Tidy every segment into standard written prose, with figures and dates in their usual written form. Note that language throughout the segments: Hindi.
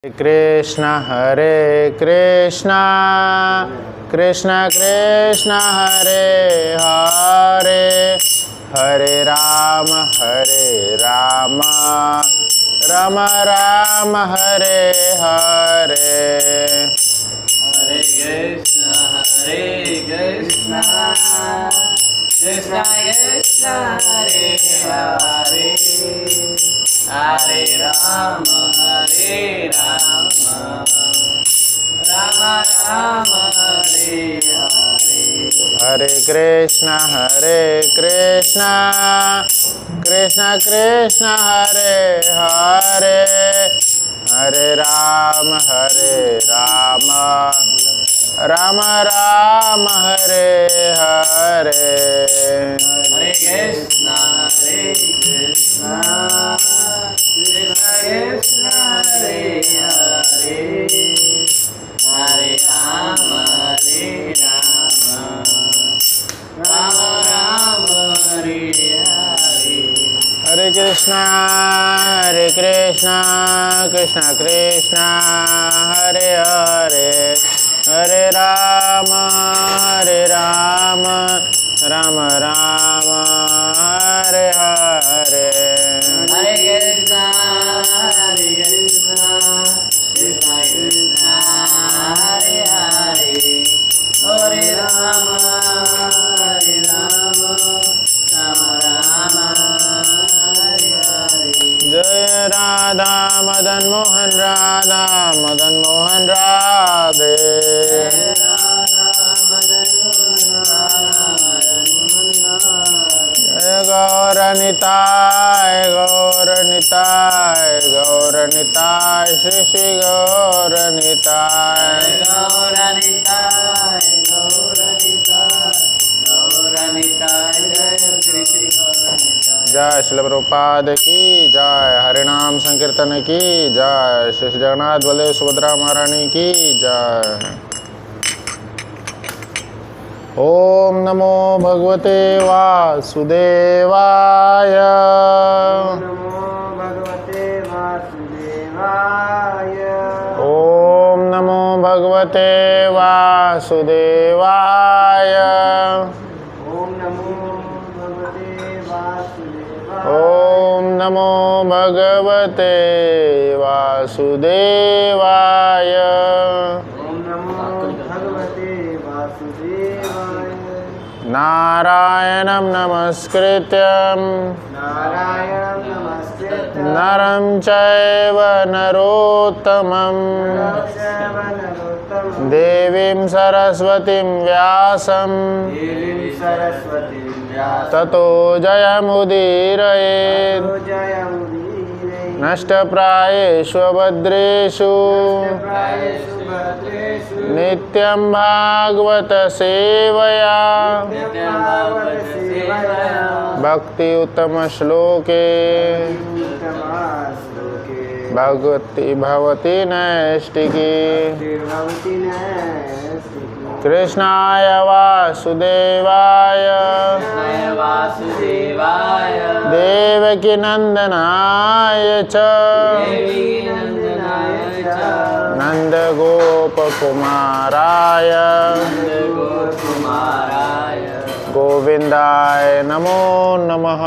Hare Krishna, Krishna Krishna Hare Hare, Hare Rama, Rama Rama Hare Hare. Hare Krishna, Krishna Krishna Hare Hare, Hare Rama, Rama Rama Hare Hare. Hare Krishna, Krishna Krishna Hare Hare, Hare Rama, Rama Rama Hare Hare. Hare Krishna, Krishna Krishna Hare Hare, Hare Rama, Rama Rama Hare Hare. Hare Krishna, Krishna Krishna Hare Hare, Hare Rama, Rama Rama Hare Hare. Hare Krishna, Krishna Krishna Hare Hare, Hare Rama, Rama Rama Hare Hare. Jai Radha Madan Mohan Radha Madan Mohan Radhe. Jai Gauranitai Gauranitai Gauranitai Shri Shri Gauranitai. जय श्री प्रभुपाद की जय, हरिनाम संकीर्तन की जय, श्री जगन्नाथ बलदेव सुभद्रा महारानी की जय। ओम नमो भगवते वासुदेवाय। ओम नमो भगवते वासुदेवाय। ओम नमो भगवते वासुदेवाय। नारायणं नमस्कृत्यं नरं चैव नरोत्तमं देवीं सरस्वतीं व्यासं ततो जयमुदीरयेत्। नष्टप्रायेषु भद्रेषु नित्यं भागवत सेवया भक्ति उत्तम श्लोके भगवती भवती नैष्टिकी। कृष्णाय वासुदेवाय देवकी नंदनाय च नंदगोपकुमाराय गोविंदाय नमो नमः।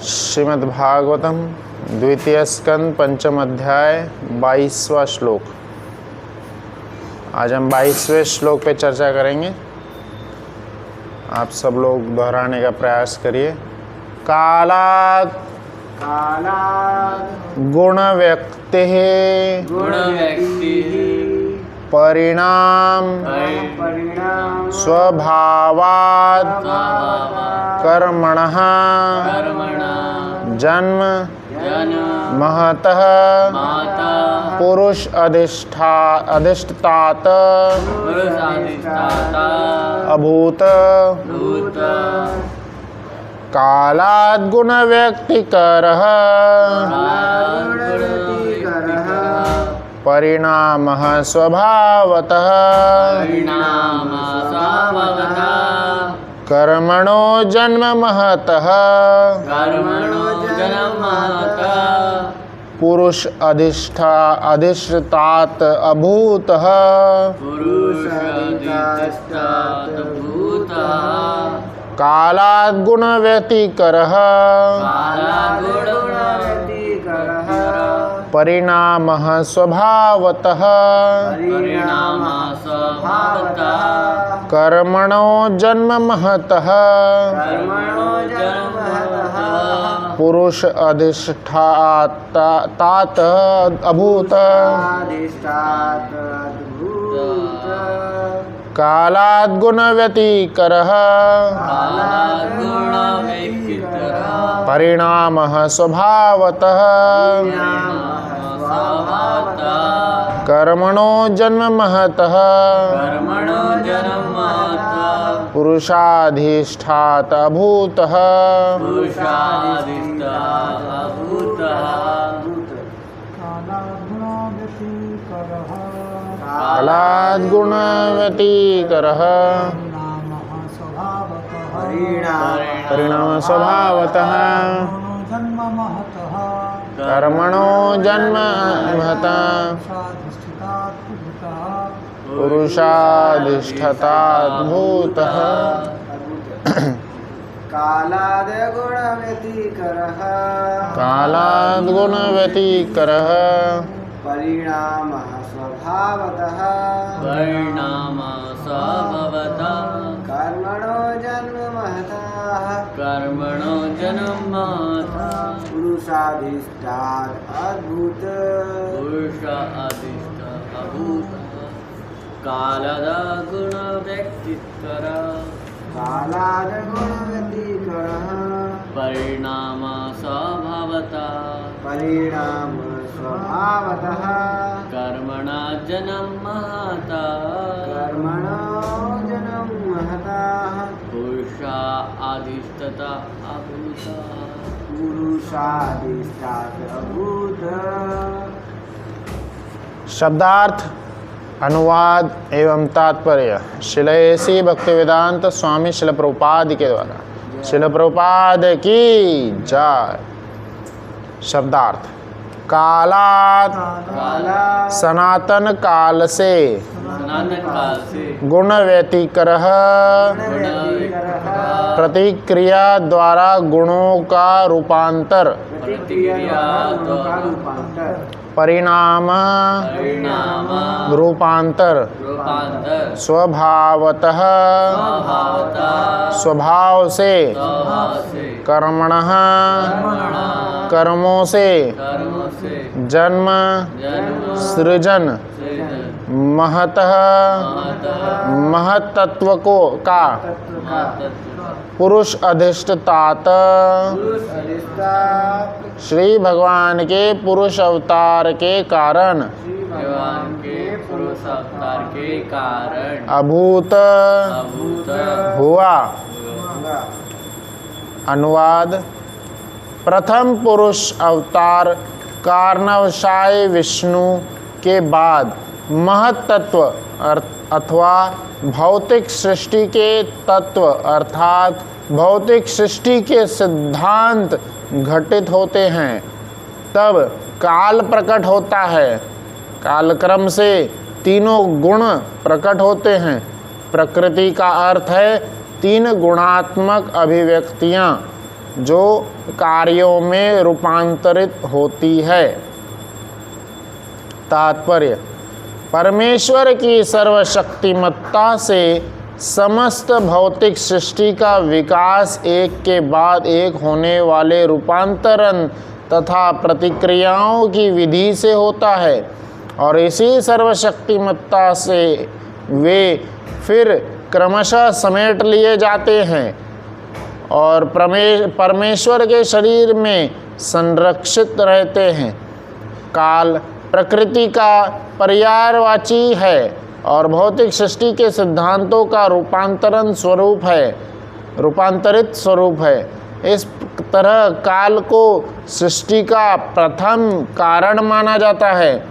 श्रीमद्भागवतम द्वितीय स्कंद पंचम अध्याय 22वां श्लोक। आज हम 22वें श्लोक पे चर्चा करेंगे। आप सब लोग दोहराने का प्रयास करिए। कालात् गुण व्यक्ति परिणाम स्वभावात् कर्मणः जन्म महतः पुरुष अधिष्ठात अभूत। कालात् गुण व्यक्तिकरः परिणामः स्वभावतः कर्मणो जन्म महतः कर्मणो जन्मतः पुरुष अधिष्ठात अभूतः पुरुषादिष्टात् भूतः कालाद् गुण व्यतिकरः कालागुणव्यतिकरः परिणामः स्वभावतः परिणामः स्वभावतः कर्मणो जन्म महतः कर्मणो जन्मतः पुरुष अधिष्ठात अभूतः अधिष्ठात् कालाद् गुण व्यतिकरः कालागुणव्यतिकरः परिणामः स्वभावतः स्वभावतः कर्मणो जन्म महतः कर्मणो जन्मतः पुरुषाधिष्ठात अभूतः पुरुषादिष्टात् भूतः कालाद् गुण व्यतिकरः परिणाम स्वभावतः कर्मणो जन्म महतः पुरुषाधिष्ठतात् भूतः कालादगुणव्यतिकरः कालाद् गुण व्यतिकरः परिणामः स्वभावतः परिणामः स्वभावतः कर्मणो जन्मतः कर्मणो जन्मतः पुरुषाधिष्ठात् अभूतः कालादगुणव्यतिकरः परिणामः स्वभावतः कर्मणा जन्मतः पुरुषा अधिष्ठत अभूतः शब्दार्थ, अनुवाद एवं तात्पर्य श्रील भक्तिवेदांत स्वामी शिल प्रभुपाद के द्वारा। शिल प्रभुपाद की जय। शब्दार्थ, कालात सनातन काल से गुण व्यतिकरः प्रतिक्रिया द्वारा गुणों का रूपांतर परिणाम रूपांतर स्वभावतः स्वभाव से कर्मणः कर्मों से जन्म सृजन महतः महत्तत्व को का पुरुष अधिष्ठात श्री भगवान के पुरुष अवतार के कारण अभूत हुआ। अनुवाद, प्रथम पुरुष अवतार कारणवशाय विष्णु के बाद महत्तत्व अथवा भौतिक सृष्टि के तत्व अर्थात भौतिक सृष्टि के सिद्धांत घटित होते हैं, तब काल प्रकट होता है। कालक्रम से तीनों गुण प्रकट होते हैं। प्रकृति का अर्थ है तीन गुणात्मक अभिव्यक्तियां जो कार्यों में रूपांतरित होती है। तात्पर्य, परमेश्वर की सर्वशक्तिमत्ता से समस्त भौतिक सृष्टि का विकास एक के बाद एक होने वाले रूपांतरण तथा प्रतिक्रियाओं की विधि से होता है और इसी सर्वशक्तिमत्ता से वे फिर क्रमशः समेट लिए जाते हैं और परमेश्वर के शरीर में संरक्षित रहते हैं। काल प्रकृति का पर्यायवाची है और भौतिक सृष्टि के सिद्धांतों का रूपांतरित स्वरूप है। इस तरह काल को सृष्टि का प्रथम कारण माना जाता है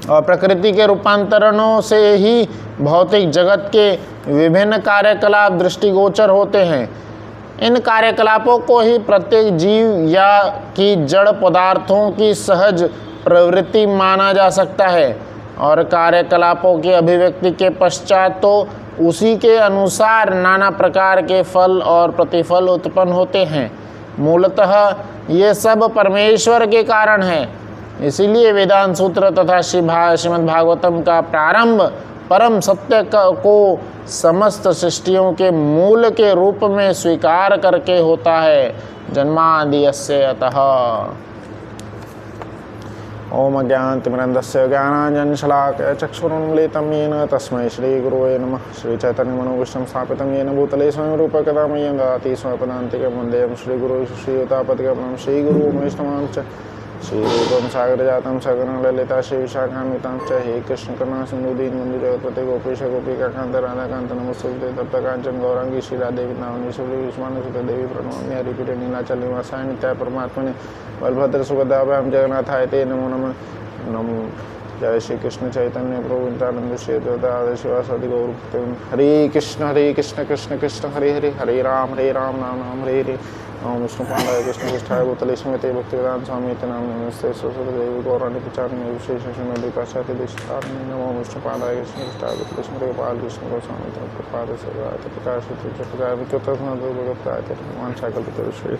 और प्रकृति के रूपांतरणों से ही भौतिक जगत के विभिन्न कार्यकलाप दृष्टिगोचर होते हैं। इन कार्यकलापों को ही प्रत्येक जीव या की जड़ पदार्थों की सहज प्रवृत्ति माना जा सकता है और कार्यकलापों की अभिव्यक्ति के पश्चात तो उसी के अनुसार नाना प्रकार के फल और प्रतिफल उत्पन्न होते हैं। मूलतः ये सब परमेश्वर के कारण है। इसीलिए वेदांत सूत्र तथा श्रीमद् भागवतम का प्रारंभ परम सत्य को समस्त सृष्टियों के मूल के रूप में स्वीकार करके होता है। जन्माद्यस्य अतः। ओम अज्ञानतिमिरन्धस्य ज्ञानाञ्जनशलाकया चक्षुरुन्मीलितं येन तस्मै श्रीगुरुवे नमः। श्रीचैतन्यमनोभीष्टं स्थापितं येन भूतले स्वयं रूपः कदा मह्यं ददाति स्वपदान्तिकं वन्देऽहं श्रीगुरुं श्रीयुतापतिकमलं श्रीगुरुमैष्णवां च श्रीरूपं सागरजातं सगणं ललिता श्रीविशाखान्वितां च। हे कृष्ण करुणा सिन्धु दीनबन्धु जगत्पते गोपेश गोपिकान्त राधाकान्त नमोस्तुते तप्तकाञ्चन गौरांगी श्रीराधेवी नामनी विष्णुसुते देवी प्रणमामि। हरिप्रिय नीलाचल निवासाय नित्याय परमात्मने बलभद्र सुभद्राभ्यां जगन्नाथाय ते नमो नमः। नमो जय श्री कृष्ण चैतन्य प्रभु नित्यानंद श्री अद्वैत शिवासादि गौर। हरे कृष्ण कृष्ण कृष्ण हरे हरे, हरे राम राम राम हरे हरे। ओम विष्णु पांडाय कृष्ण कृष्णाय भूतले स्मृते भक्तिवेदांत स्वामी नाम नमस्ते सरस्वती देवी गौराणी प्रचारिणे विशेष श्रीमद् पाश्चात्य देशतारिणे। नमो विष्णु पांडाय कृष्ण कृष्णाय भूतले स्मृते गोपाल कृष्ण गोस्वामी प्रपाद सेवायते प्रकाश वांछाकल्पतरुश्च श्री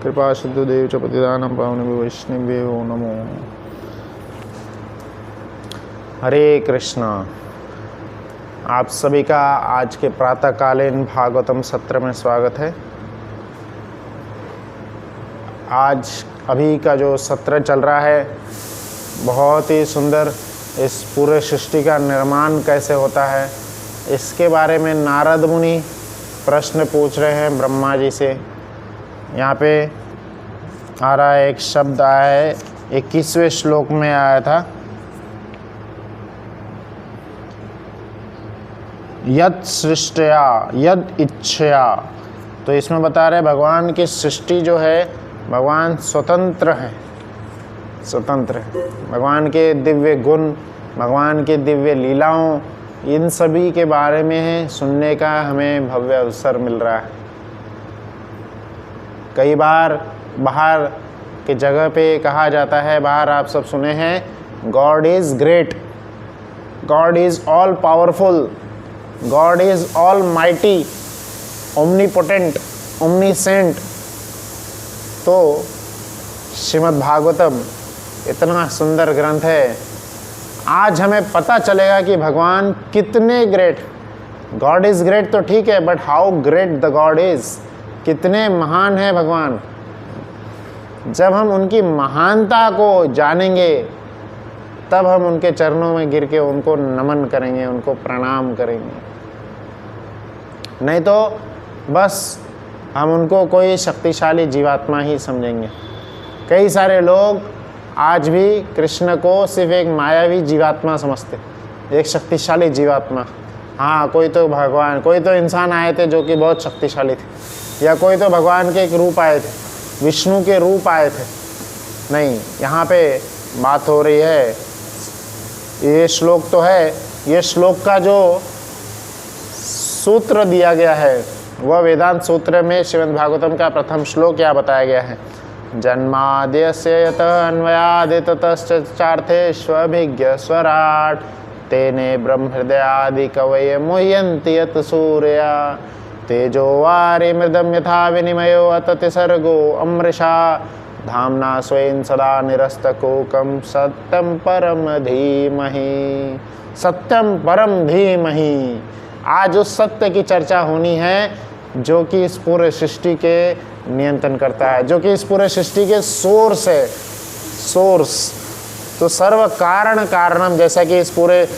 कृपा सिद्धु देव च पतिदानं पावनेभ्यो वैष्णवेभ्यो नमो। हरे कृष्ण। आप सभी का आज के प्रातःकालीन भागवतम सत्र में स्वागत है। आज अभी का जो सत्र चल रहा है बहुत ही सुंदर। इस पूरे सृष्टि का निर्माण कैसे होता है इसके बारे में नारद मुनि प्रश्न पूछ रहे हैं ब्रह्मा जी से। यहाँ पे आ रहा है, एक शब्द आया है 21वें श्लोक में आया था, यद सृष्टया यद इच्छया। तो इसमें बता रहे भगवान की सृष्टि जो है भगवान स्वतंत्र है, स्वतंत्र है। भगवान के दिव्य गुण, भगवान के दिव्य लीलाओं, इन सभी के बारे में सुनने का हमें भव्य अवसर मिल रहा है। कई बार बाहर के जगह पे कहा जाता है, बाहर आप सब सुने हैं, God is great, God is all powerful, God is all mighty, omnipotent, omniscient. तो श्रीमद् भागवतम इतना सुंदर ग्रंथ है। आज हमें पता चलेगा कि भगवान कितने ग्रेट। गॉड इज़ ग्रेट तो ठीक है, but how great the God is, कितने महान है भगवान। जब हम उनकी महानता को जानेंगे तब हम उनके चरणों में गिर के उनको नमन करेंगे, उनको प्रणाम करेंगे। नहीं तो बस हम उनको कोई शक्तिशाली जीवात्मा ही समझेंगे। कई सारे लोग आज भी कृष्ण को सिर्फ एक मायावी जीवात्मा समझते, एक शक्तिशाली जीवात्मा। हाँ, कोई तो भगवान, कोई तो इंसान आए थे जो कि बहुत शक्तिशाली थे, या कोई तो भगवान के एक रूप आए थे, विष्णु के रूप आए थे। नहीं, यहाँ पे बात हो रही है, ये श्लोक तो है, ये श्लोक का जो सूत्र दिया गया है वह वेदांत सूत्र में श्रीमद् भागवतम का प्रथम श्लोक क्या बताया गया है। जन्माद्यस्य यतः अन्वयादित तश्चार्थेष्वभिज्ञ स्वराट तेने ब्रह्म हृदयादि कवये मुह्यन्ति यत् सूर्या तेजो वारि मृदं यथा विनिमयो अतति सर्गो अमृषा धाम्ना स्वेन सदा निरस्तकोकं सत्यं परम धीमहि, सत्यम परम धीमहि। आज उस सत्य की चर्चा होनी है जो कि इस पूरे सृष्टि के नियंत्रण करता है, जो कि इस पूरे सृष्टि के सोर्स है, सोर्स। तो सर्व कारण कारणम, जैसा कि इस पूरे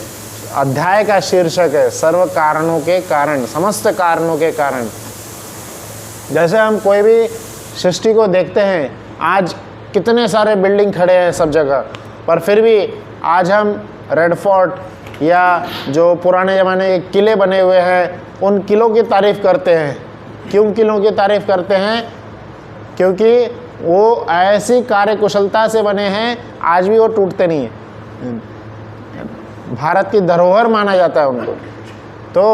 अध्याय का शीर्षक है, सर्व कारणों के कारण, समस्त कारणों के कारण। जैसे हम कोई भी सृष्टि को देखते हैं, आज कितने सारे बिल्डिंग खड़े हैं सब जगह, पर फिर भी आज हम रेड फोर्ट या जो पुराने ज़माने के किले बने हुए हैं उन किलों की तारीफ़ करते हैं। क्यों किलों की तारीफ़ करते हैं? क्योंकि वो ऐसी कार्यकुशलता से बने हैं, आज भी वो टूटते नहीं हैं। भारत की धरोहर माना जाता है उनको। तो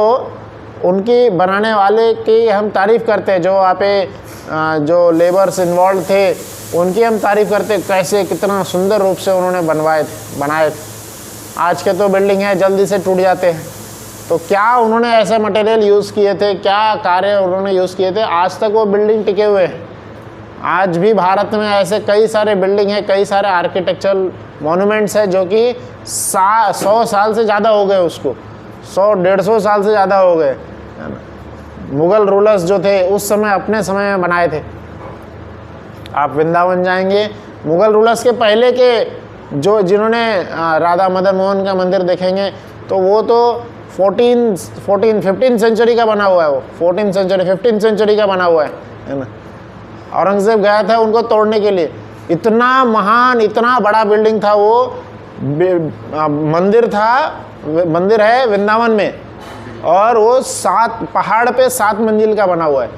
उनकी बनाने वाले की हम तारीफ़ करते हैं, जो वहाँ पे जो लेबर्स इन्वॉल्व थे उनकी हम तारीफ़ करते हैं, कैसे कितना सुंदर रूप से उन्होंने बनाए। आज के तो बिल्डिंग है जल्दी से टूट जाते हैं, तो क्या उन्होंने ऐसे मटेरियल यूज़ किए थे, क्या कार्य उन्होंने यूज़ किए थे, आज तक वो बिल्डिंग टिके हुए हैं। आज भी भारत में ऐसे कई सारे बिल्डिंग हैं, कई सारे आर्किटेक्चरल मॉन्यूमेंट्स हैं जो कि 100 साल से ज़्यादा हो गए, उसको 100-150 साल से ज़्यादा हो गए, है ना। मुग़ल रूलर्स जो थे उस समय अपने समय में बनाए थे। आप वृंदावन जाएंगे, मुग़ल रूलर्स के पहले के जो जिन्होंने राधा मदन मोहन का मंदिर देखेंगे तो वो तो 15 सेंचुरी का बना हुआ है, वो 15 सेंचुरी का बना हुआ है ना। औरंगज़ेब गया था उनको तोड़ने के लिए, इतना महान इतना बड़ा बिल्डिंग था वो, मंदिर है वृंदावन में, और वो 7 पहाड़ पे 7 मंजिल का बना हुआ है।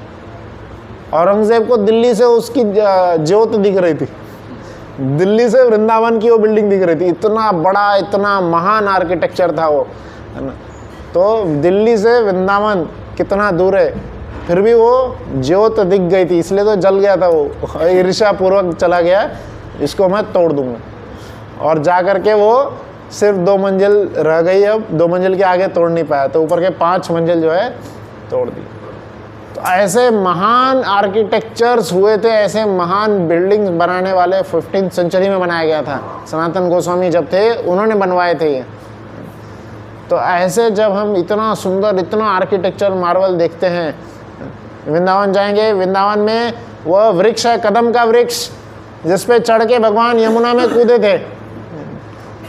औरंगज़ेब को दिल्ली से उसकी ज्योत दिख रही थी, दिल्ली से वृंदावन की वो बिल्डिंग दिख रही थी, इतना बड़ा इतना महान आर्किटेक्चर था वो, है ना। तो दिल्ली से वृंदावन कितना दूर है, फिर भी वो ज्योत दिख गई थी, इसलिए तो जल गया था वो, ईर्ष्या पूर्वक चला गया, इसको मैं तोड़ दूंगा, और जा कर के वो सिर्फ 2 मंजिल रह गई, अब 2 मंजिल के आगे तोड़ नहीं पाया, तो ऊपर के 5 मंजिल जो है तोड़ दी। तो ऐसे महान आर्किटेक्चर्स हुए थे, ऐसे महान बिल्डिंग्स बनाने वाले 15th सेंचुरी में बनाया गया था। सनातन गोस्वामी जब थे उन्होंने बनवाए थे ये। तो ऐसे जब हम इतना सुंदर इतना आर्किटेक्चर मार्वल देखते हैं, वृंदावन जाएंगे, वृंदावन में वह वृक्ष है कदम का वृक्ष, जिस पे चढ़ के भगवान यमुना में कूदे थे।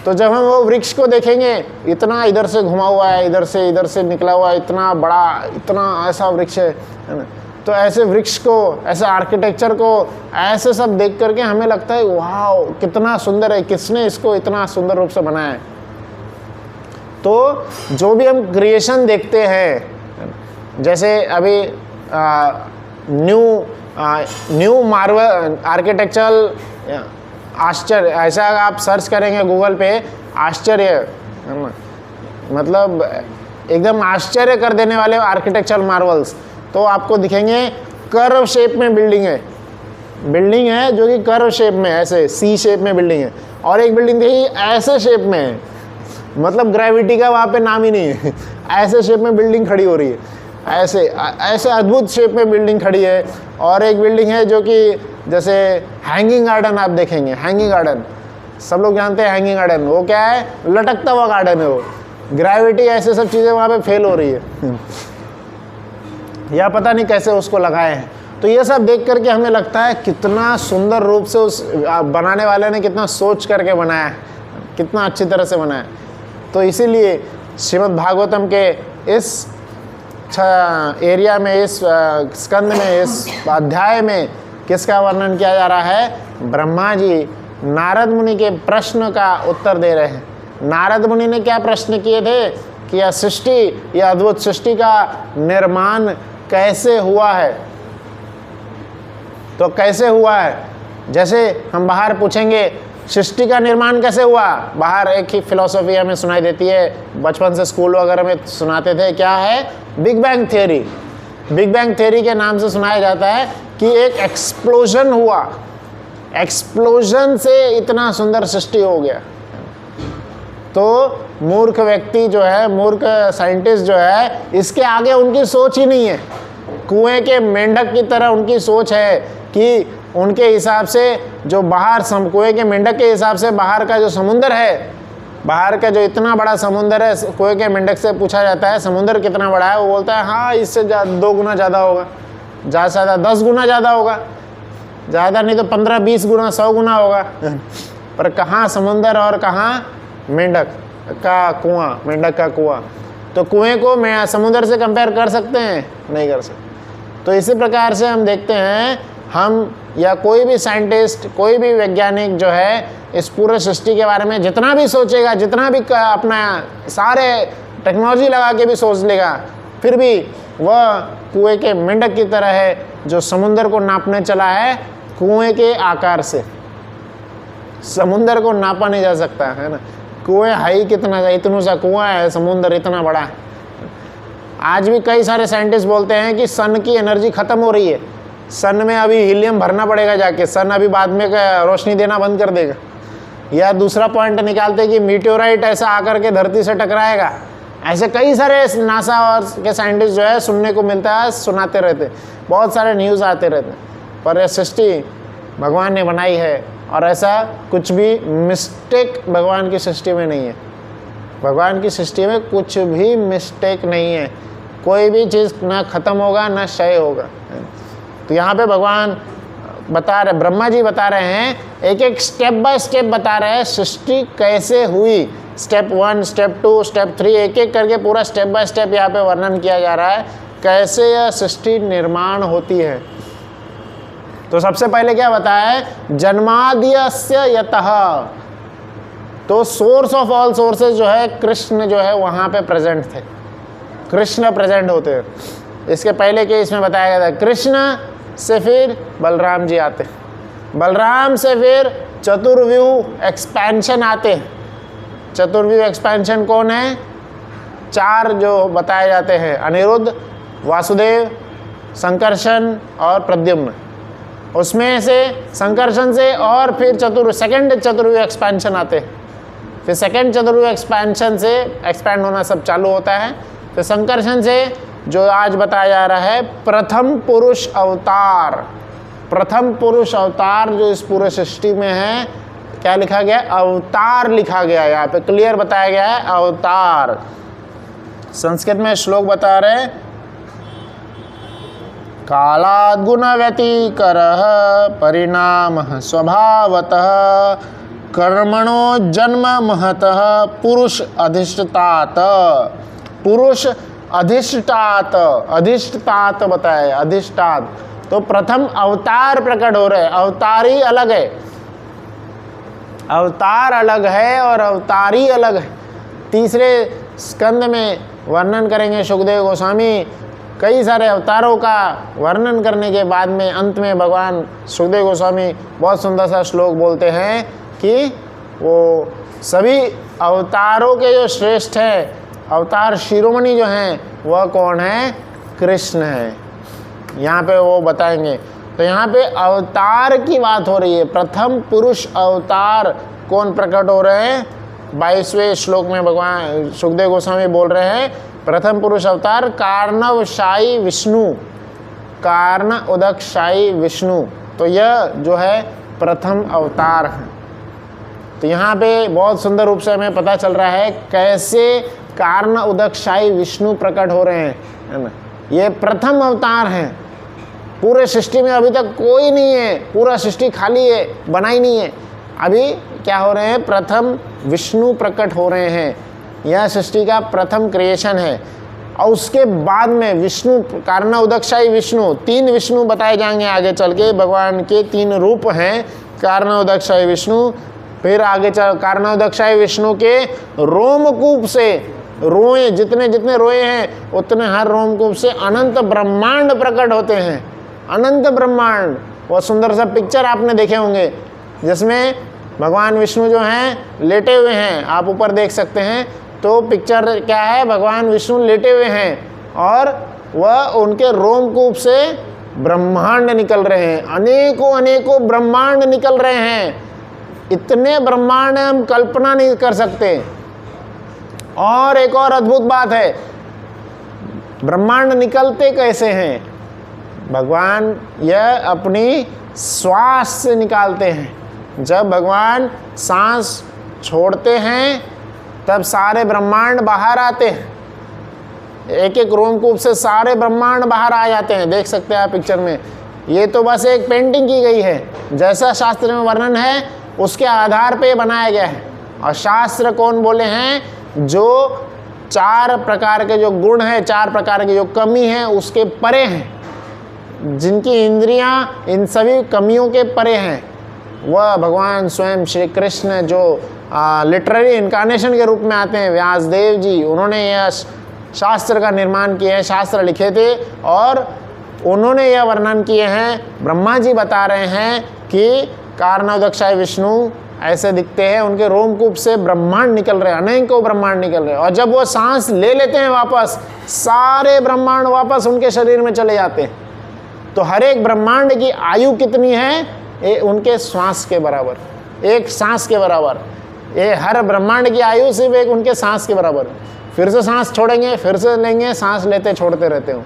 तो जब हम वो वृक्ष को देखेंगे, इतना इधर से घुमा हुआ है, इधर से निकला हुआ है, इतना बड़ा इतना ऐसा वृक्ष है ना। तो ऐसे वृक्ष को, ऐसे आर्किटेक्चर को, ऐसे सब देख करके हमें लगता है वाह कितना सुंदर है, किसने इसको इतना सुंदर रूप से बनाया है। तो जो भी हम क्रिएशन देखते हैं, जैसे अभी न्यू मार्वल आर्किटेक्चरल आश्चर्य, ऐसा आप सर्च करेंगे गूगल पे, आश्चर्य मतलब एकदम आश्चर्य कर देने वाले आर्किटेक्चरल मार्वल्स, तो आपको दिखेंगे कर्व शेप में बिल्डिंग है जो कि कर्व शेप में ऐसे सी शेप में बिल्डिंग है, और एक बिल्डिंग देखिए ऐसे शेप में है, मतलब ग्रेविटी का वहाँ पे नाम ही नहीं है, ऐसे शेप में बिल्डिंग खड़ी हो रही है, ऐसे अद्भुत शेप में बिल्डिंग खड़ी है। और एक बिल्डिंग है जो कि जैसे हैंगिंग गार्डन आप देखेंगे, हैंगिंग गार्डन सब लोग जानते हैं, हैंगिंग गार्डन वो क्या है, लटकता हुआ गार्डन है वो, ग्रेविटी ऐसे सब चीज़ें वहाँ पे फेल हो रही है या पता नहीं कैसे उसको लगाए हैं। तो ये सब देख करके हमें लगता है कितना सुंदर रूप से उस बनाने वाले ने कितना सोच करके बनाया है, कितना अच्छी तरह से बनाया। तो इसीलिए श्रीमद् भागवतम के इस एरिया में, इस स्कंद में, इस अध्याय में किसका वर्णन किया जा रहा है, ब्रह्मा जी नारद मुनि के प्रश्न का उत्तर दे रहे हैं। नारद मुनि ने क्या प्रश्न किए थे कि यह सृष्टि, यह अद्भुत सृष्टि का निर्माण कैसे हुआ है। तो कैसे हुआ है, जैसे हम बाहर पूछेंगे सृष्टि का निर्माण कैसे हुआ, बाहर एक ही फिलॉसफी हमें सुनाई देती है, बचपन से स्कूल वगैरह में सुनाते थे, क्या है, big bang theory. Big bang theory के नाम से सुनाया जाता है कि एक एक्सप्लोजन हुआ, एक्सप्लोजन से इतना सुंदर सृष्टि हो गया। तो मूर्ख व्यक्ति जो है, मूर्ख साइंटिस्ट जो है, इसके आगे उनकी सोच ही नहीं है। कुएं के मेंढक की तरह उनकी सोच है कि उनके हिसाब से जो बाहर कुएं के मेंढक के हिसाब से बाहर का जो समुंदर है, बाहर का जो इतना बड़ा समुंदर है, कुएं के मेंढक से पूछा जाता है समुंदर कितना बड़ा है, वो बोलता है हाँ इससे 2 गुना ज़्यादा होगा, ज़्यादा से ज़्यादा 10 गुना ज़्यादा होगा, ज़्यादा नहीं तो 15-20 गुना 100 गुना होगा। पर कहाँ समुंदर और कहाँ मेंढक का कुआं, मेंढक का कुआं। तो कुएं को समुंदर से कंपेयर कर सकते हैं, नहीं कर सकते। तो इसी प्रकार से हम देखते हैं, हम या कोई भी साइंटिस्ट, कोई भी वैज्ञानिक जो है इस पूरे सृष्टि के बारे में जितना भी सोचेगा, जितना भी अपना सारे टेक्नोलॉजी लगा के भी सोच लेगा, फिर भी वह कुएं के मेंढक की तरह है जो समुंदर को नापने चला है कुएं के आकार से। समुंदर को नापा नहीं जा सकता है ना, कुएं है ही कितना, इतना सा कुआं है, समुंदर इतना बड़ा है। आज भी कई सारे साइंटिस्ट बोलते हैं कि सन की एनर्जी ख़त्म हो रही है, सन में अभी हीलियम भरना पड़ेगा जाके, सन अभी बाद में रोशनी देना बंद कर देगा। या दूसरा पॉइंट निकालते हैं कि मीटियोराइट ऐसा आकर के धरती से टकराएगा। ऐसे कई सारे नासा और के साइंटिस्ट जो है सुनने को मिलता है, सुनाते रहते, बहुत सारे न्यूज़ आते रहते। पर यह सृष्टि भगवान ने बनाई है और ऐसा कुछ भी मिस्टेक भगवान की सृष्टि में नहीं है। भगवान की सृष्टि में कुछ भी मिस्टेक नहीं है, कोई भी चीज़ ना ख़त्म होगा ना क्षय होगा। तो यहाँ पे भगवान बता रहे, ब्रह्मा जी बता रहे हैं, एक एक स्टेप बाय स्टेप बता रहे हैं सृष्टि कैसे हुई। स्टेप 1, स्टेप 2, स्टेप 3, एक एक करके पूरा स्टेप बाय स्टेप यहाँ पे वर्णन किया जा रहा है कैसे यह सृष्टि निर्माण होती है। तो सबसे पहले क्या बताया है, जन्माद्यस्य यतः, तो सोर्स ऑफ ऑल सोर्सेज जो है कृष्ण जो है वहाँ पे प्रेजेंट थे, कृष्ण प्रेजेंट होते हैं। इसके पहले के इसमें बताया गया था कृष्ण से फिर बलराम जी आते, बलराम से फिर चतुर्व्यूह एक्सपेंशन आते। चतुर्व्यूह एक्सपेंशन कौन है, 4 जो बताए जाते हैं, अनिरुद्ध, वासुदेव, संकर्षण और प्रद्युम्न। उसमें से संकर्षण से और फिर सेकंड चतुर्व्यूह एक्सपेंशन आते, फिर सेकंड चतुर्व्यूह एक्सपेंशन से एक्सपैंड होना सब चालू होता है। फिर संकर्षण से जो आज बताया जा रहा है प्रथम पुरुष अवतार, प्रथम पुरुष अवतार जो इस पूरे सृष्टि में है, क्या लिखा गया, अवतार लिखा गया है, यहाँ पे क्लियर बताया गया है अवतार। संस्कृत में श्लोक बता रहे, कालाद् गुण व्यतिकरः परिणामः स्वभावतः कर्मणो जन्म महतः पुरुष अधिष्ठात, पुरुष अधिष्ठात, अधिष्ठात बताया, अधिष्ठात। तो प्रथम अवतार प्रकट हो रहे हैं, अवतारी अलग है, अवतार अलग है और अवतारी अलग है। तीसरे स्कंद में वर्णन करेंगे सुखदेव गोस्वामी, कई सारे अवतारों का वर्णन करने के बाद में अंत में भगवान सुखदेव गोस्वामी बहुत सुंदर सा श्लोक बोलते हैं कि वो सभी अवतारों के जो श्रेष्ठ हैं, अवतार शिरोमणि जो हैं वह कौन है, कृष्ण है। यहाँ पे वो बताएंगे। तो यहाँ पे अवतार की बात हो रही है, प्रथम पुरुष अवतार कौन प्रकट हो रहे हैं, 22वें श्लोक में भगवान सुखदेव गोस्वामी बोल रहे हैं प्रथम पुरुष अवतार कार्णवशायी विष्णु, कारण उदकशायी विष्णु। तो यह जो है प्रथम अवतार है। तो यहाँ पे बहुत सुंदर रूप से हमें पता चल रहा है कैसे कारण उदकशायी विष्णु प्रकट हो रहे हैं, है ना। ये प्रथम अवतार हैं, पूरे सृष्टि में अभी तक कोई नहीं है, पूरा सृष्टि खाली है, बनाई नहीं है। अभी क्या हो रहे हैं, प्रथम विष्णु प्रकट हो रहे हैं, यह सृष्टि का प्रथम क्रिएशन है। और उसके बाद में विष्णु, कारण उदकशायी विष्णु, 3 विष्णु बताए जाएंगे आगे चल के, भगवान के 3 रूप हैं कारण उदकशायी विष्णु। फिर आगे चल कारण उदकशायी विष्णु के रोमकूप से, रोए जितने जितने रोए हैं उतने हर रोमकूप से अनंत ब्रह्मांड प्रकट होते हैं, अनंत ब्रह्मांड। वो सुंदर सा पिक्चर आपने देखे होंगे जिसमें भगवान विष्णु जो हैं लेटे हुए हैं, आप ऊपर देख सकते हैं। तो पिक्चर क्या है, भगवान विष्णु लेटे हुए हैं और वह उनके रोमकूप से ब्रह्मांड निकल रहे हैं, अनेकों अनेकों ब्रह्मांड निकल रहे हैं। इतने ब्रह्मांड हम कल्पना नहीं कर सकते। और एक और अद्भुत बात है, ब्रह्मांड निकलते कैसे हैं, भगवान यह अपनी श्वास से निकालते हैं। जब भगवान सांस छोड़ते हैं तब सारे ब्रह्मांड बाहर आते हैं, एक एक रोमकूप से सारे ब्रह्मांड बाहर आ जाते हैं, देख सकते हैं आप पिक्चर में। ये तो बस एक पेंटिंग की गई है, जैसा शास्त्र में वर्णन है उसके आधार पे बनाया गया है। और शास्त्र कौन बोले हैं, जो 4 प्रकार के जो गुण हैं, 4 प्रकार की जो कमी है उसके परे हैं, जिनकी इंद्रियां इन सभी कमियों के परे हैं, वह भगवान स्वयं श्री कृष्ण जो लिटरेरी इनकारनेशन के रूप में आते हैं, व्यासदेव जी, उन्होंने यह शास्त्र का निर्माण किया है, शास्त्र लिखे थे और उन्होंने यह वर्णन किए हैं। ब्रह्मा जी बता रहे हैं कि कारणोदकशायी विष्णु ऐसे दिखते हैं, उनके रोमकूप से ब्रह्मांड निकल रहे हैं, अनेकों ब्रह्मांड निकल रहे हैं। और जब वो सांस ले लेते हैं वापस, सारे ब्रह्मांड वापस उनके शरीर में चले जाते हैं। तो हर एक ब्रह्मांड की आयु कितनी है? उनके श्वास के बराबर, एक सांस के बराबर। ये हर ब्रह्मांड की आयु सिर्फ एक उनके सांस के बराबर। फिर से सांस छोड़ेंगे, फिर से लेंगे, सांस लेते छोड़ते रहते हो,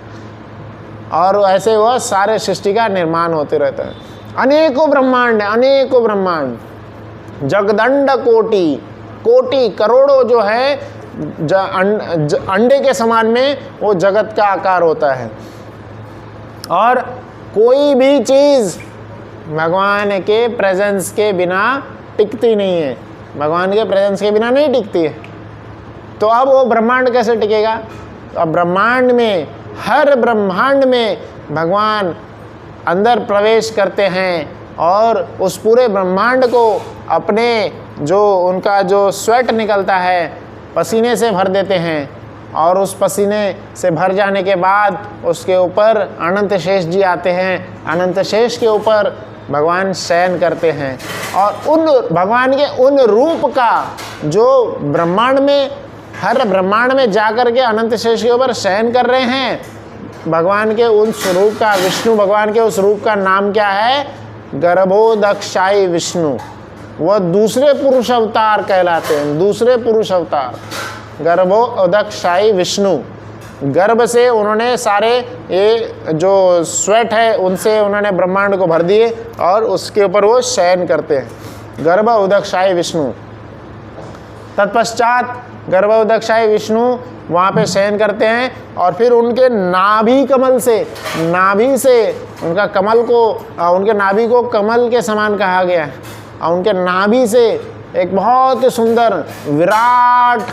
और ऐसे वह सारे सृष्टि का निर्माण होते रहता है। अनेकों ब्रह्मांड, अनेकों ब्रह्मांड, जगदंड कोटि, कोटि करोड़ों जो है अंडे के समान में वो जगत का आकार होता है। और कोई भी चीज़ भगवान के प्रेजेंस के बिना टिकती नहीं है, भगवान के प्रेजेंस के बिना नहीं टिकती है। तो अब वो ब्रह्मांड कैसे टिकेगा? तो अब ब्रह्मांड में, हर ब्रह्मांड में भगवान अंदर प्रवेश करते हैं और उस पूरे ब्रह्मांड को अपने जो उनका जो स्वेट निकलता है पसीने से भर देते हैं। और उस पसीने से भर जाने के बाद उसके ऊपर अनंत शेष जी आते हैं, अनंत शेष के ऊपर भगवान शयन करते हैं। और उन भगवान के उन रूप का जो ब्रह्मांड में, हर ब्रह्मांड में जाकर के अनंत शेष के ऊपर शयन कर रहे हैं, भगवान के उन स्वरूप का, विष्णु भगवान के उस रूप का नाम क्या है? गर्भोदक्षाई विष्णु। वह दूसरे पुरुष अवतार कहलाते हैं, दूसरे पुरुष अवतार, गर्भोदक्षाई विष्णु। गर्भ से उन्होंने सारे ये जो स्वेट है उनसे उन्होंने ब्रह्मांड को भर दिए और उसके ऊपर वो शयन करते हैं, गर्भोदक्षाई विष्णु। तत्पश्चात गर्भोदक्षाई विष्णु वहाँ पे शयन करते हैं और फिर उनके नाभि कमल से, नाभि से उनका कमल को, उनके नाभि को कमल के समान कहा गया है। और उनके नाभि से एक बहुत सुंदर विराट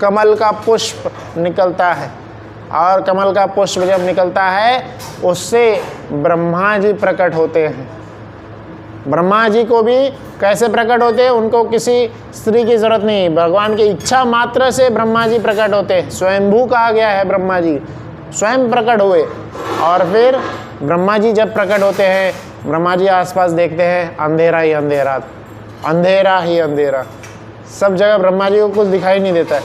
कमल का पुष्प निकलता है। और कमल का पुष्प जब निकलता है उससे ब्रह्मा जी प्रकट होते हैं। ब्रह्मा जी को भी कैसे प्रकट होते हैं? उनको किसी स्त्री की जरूरत नहीं, भगवान की इच्छा मात्र से ब्रह्मा जी प्रकट होते हैं। स्वयंभू कहा गया है, ब्रह्मा जी स्वयं प्रकट हुए। और फिर ब्रह्मा जी जब प्रकट होते हैं, ब्रह्मा जी आसपास देखते हैं, अंधेरा ही अंधेरा, अंधेरा ही अंधेरा, सब जगह ब्रह्मा जी को कुछ दिखाई नहीं देता है।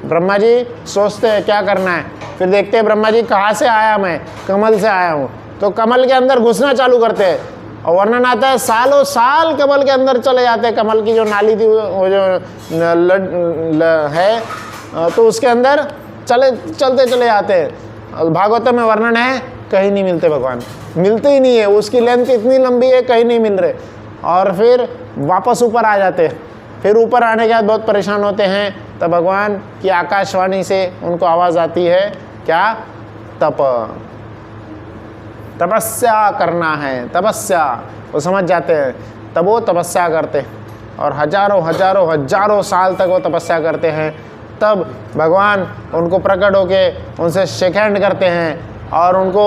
ब्रह्मा जी सोचते हैं क्या करना है, फिर देखते हैं ब्रह्मा जी कहाँ से आया, मैं कमल से आया हूँ, तो कमल के अंदर घुसना चालू करते हैं। और वर्णन आता है सालों साल कमल के अंदर चले जाते हैं। कमल की जो नाली थी वो जो है तो उसके अंदर चलते चले जाते हैं। भागवत में वर्णन है, कहीं नहीं मिलते भगवान, मिलते ही नहीं है, उसकी लेंथ इतनी लंबी है कहीं नहीं मिल रहे। और फिर वापस ऊपर आ जाते हैं। फिर ऊपर आने के बाद बहुत परेशान होते हैं, तब भगवान की आकाशवाणी से उनको आवाज़ आती है, क्या? तपस्या करना है, तपस्या। वो समझ जाते हैं, तब वो तपस्या करते हैं और हजारों हजारों हजारों साल तक वो तपस्या करते हैं। तब भगवान उनको प्रकट होके उनसे शेक हैंड करते हैं और उनको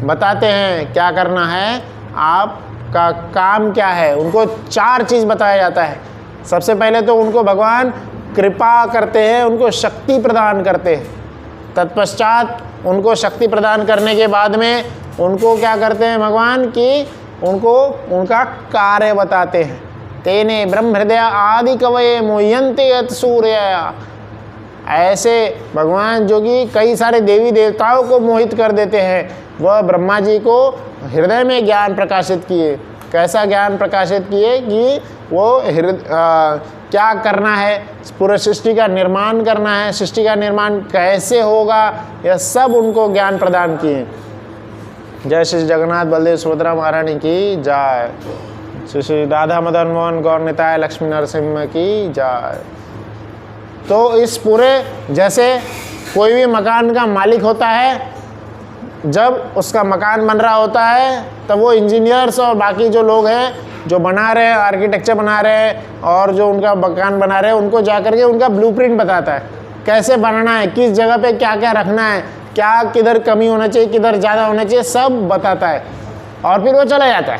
बताते हैं क्या करना है, आपका काम क्या है। उनको 4 चीज़ बताया जाता है। सबसे पहले तो उनको भगवान कृपा करते हैं, उनको शक्ति प्रदान करते हैं। तत्पश्चात उनको शक्ति प्रदान करने के बाद में उनको क्या करते हैं भगवान कि उनको उनका कार्य बताते हैं। तेने ब्रह्म हृदय आदि कवये मुह्यन्ते यत् सूर्य। ऐसे भगवान जो कि कई सारे देवी देवताओं को मोहित कर देते हैं, वह ब्रह्मा जी को हृदय में ज्ञान प्रकाशित किए। कैसा ज्ञान प्रकाशित किए कि वो क्या करना है, पूरे सृष्टि का निर्माण करना है, सृष्टि का निर्माण कैसे होगा, यह सब उनको ज्ञान प्रदान किए। जय श्री जगन्नाथ बलदेव सुभद्रा महारानी की जय। श्री श्री राधा मदन मोहन गौर निताय लक्ष्मी नरसिंह की जय। तो इस पूरे, जैसे कोई भी मकान का मालिक होता है, जब उसका मकान बन रहा होता है तब वो इंजीनियर्स और बाकी जो लोग हैं जो बना रहे हैं, आर्किटेक्चर बना रहे हैं और जो उनका मकान बना रहे हैं, उनको जा कर के उनका ब्लूप्रिंट बताता है, कैसे बनाना है, किस जगह पे क्या क्या रखना है, क्या किधर कमी होना चाहिए, किधर ज़्यादा होना चाहिए, सब बताता है। और फिर वो चला जाता है,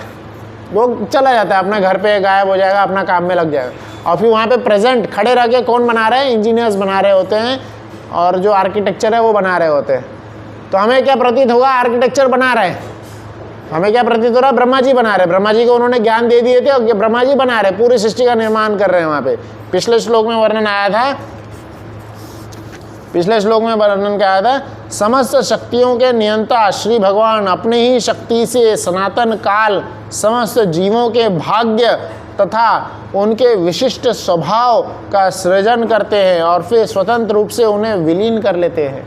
वो चला जाता है अपना घर पे, गायब हो जाएगा, अपना काम में लग जाएगा। और फिर वहाँ पे प्रेजेंट खड़े रह के कौन बना रहे हैं? इंजीनियर्स बना रहे होते हैं और जो आर्किटेक्चर है वो बना रहे होते हैं। तो हमें क्या प्रतीत होगा? आर्किटेक्चर बना रहे हैं, हमें क्या प्रतीत हो रहा है? ब्रह्मा जी बना रहे, ब्रह्मा जी को उन्होंने ज्ञान दे दिए थे और ब्रह्मा जी बना रहे, पूरी सृष्टि का निर्माण कर रहे हैं। वहां पे पिछले श्लोक में वर्णन आया था, पिछले श्लोक में वर्णन क्या आया था? समस्त शक्तियों के नियंता श्री भगवान अपने ही शक्ति से सनातन काल समस्त जीवों के भाग्य तथा उनके विशिष्ट स्वभाव का सृजन करते हैं और फिर स्वतंत्र रूप से उन्हें विलीन कर लेते हैं।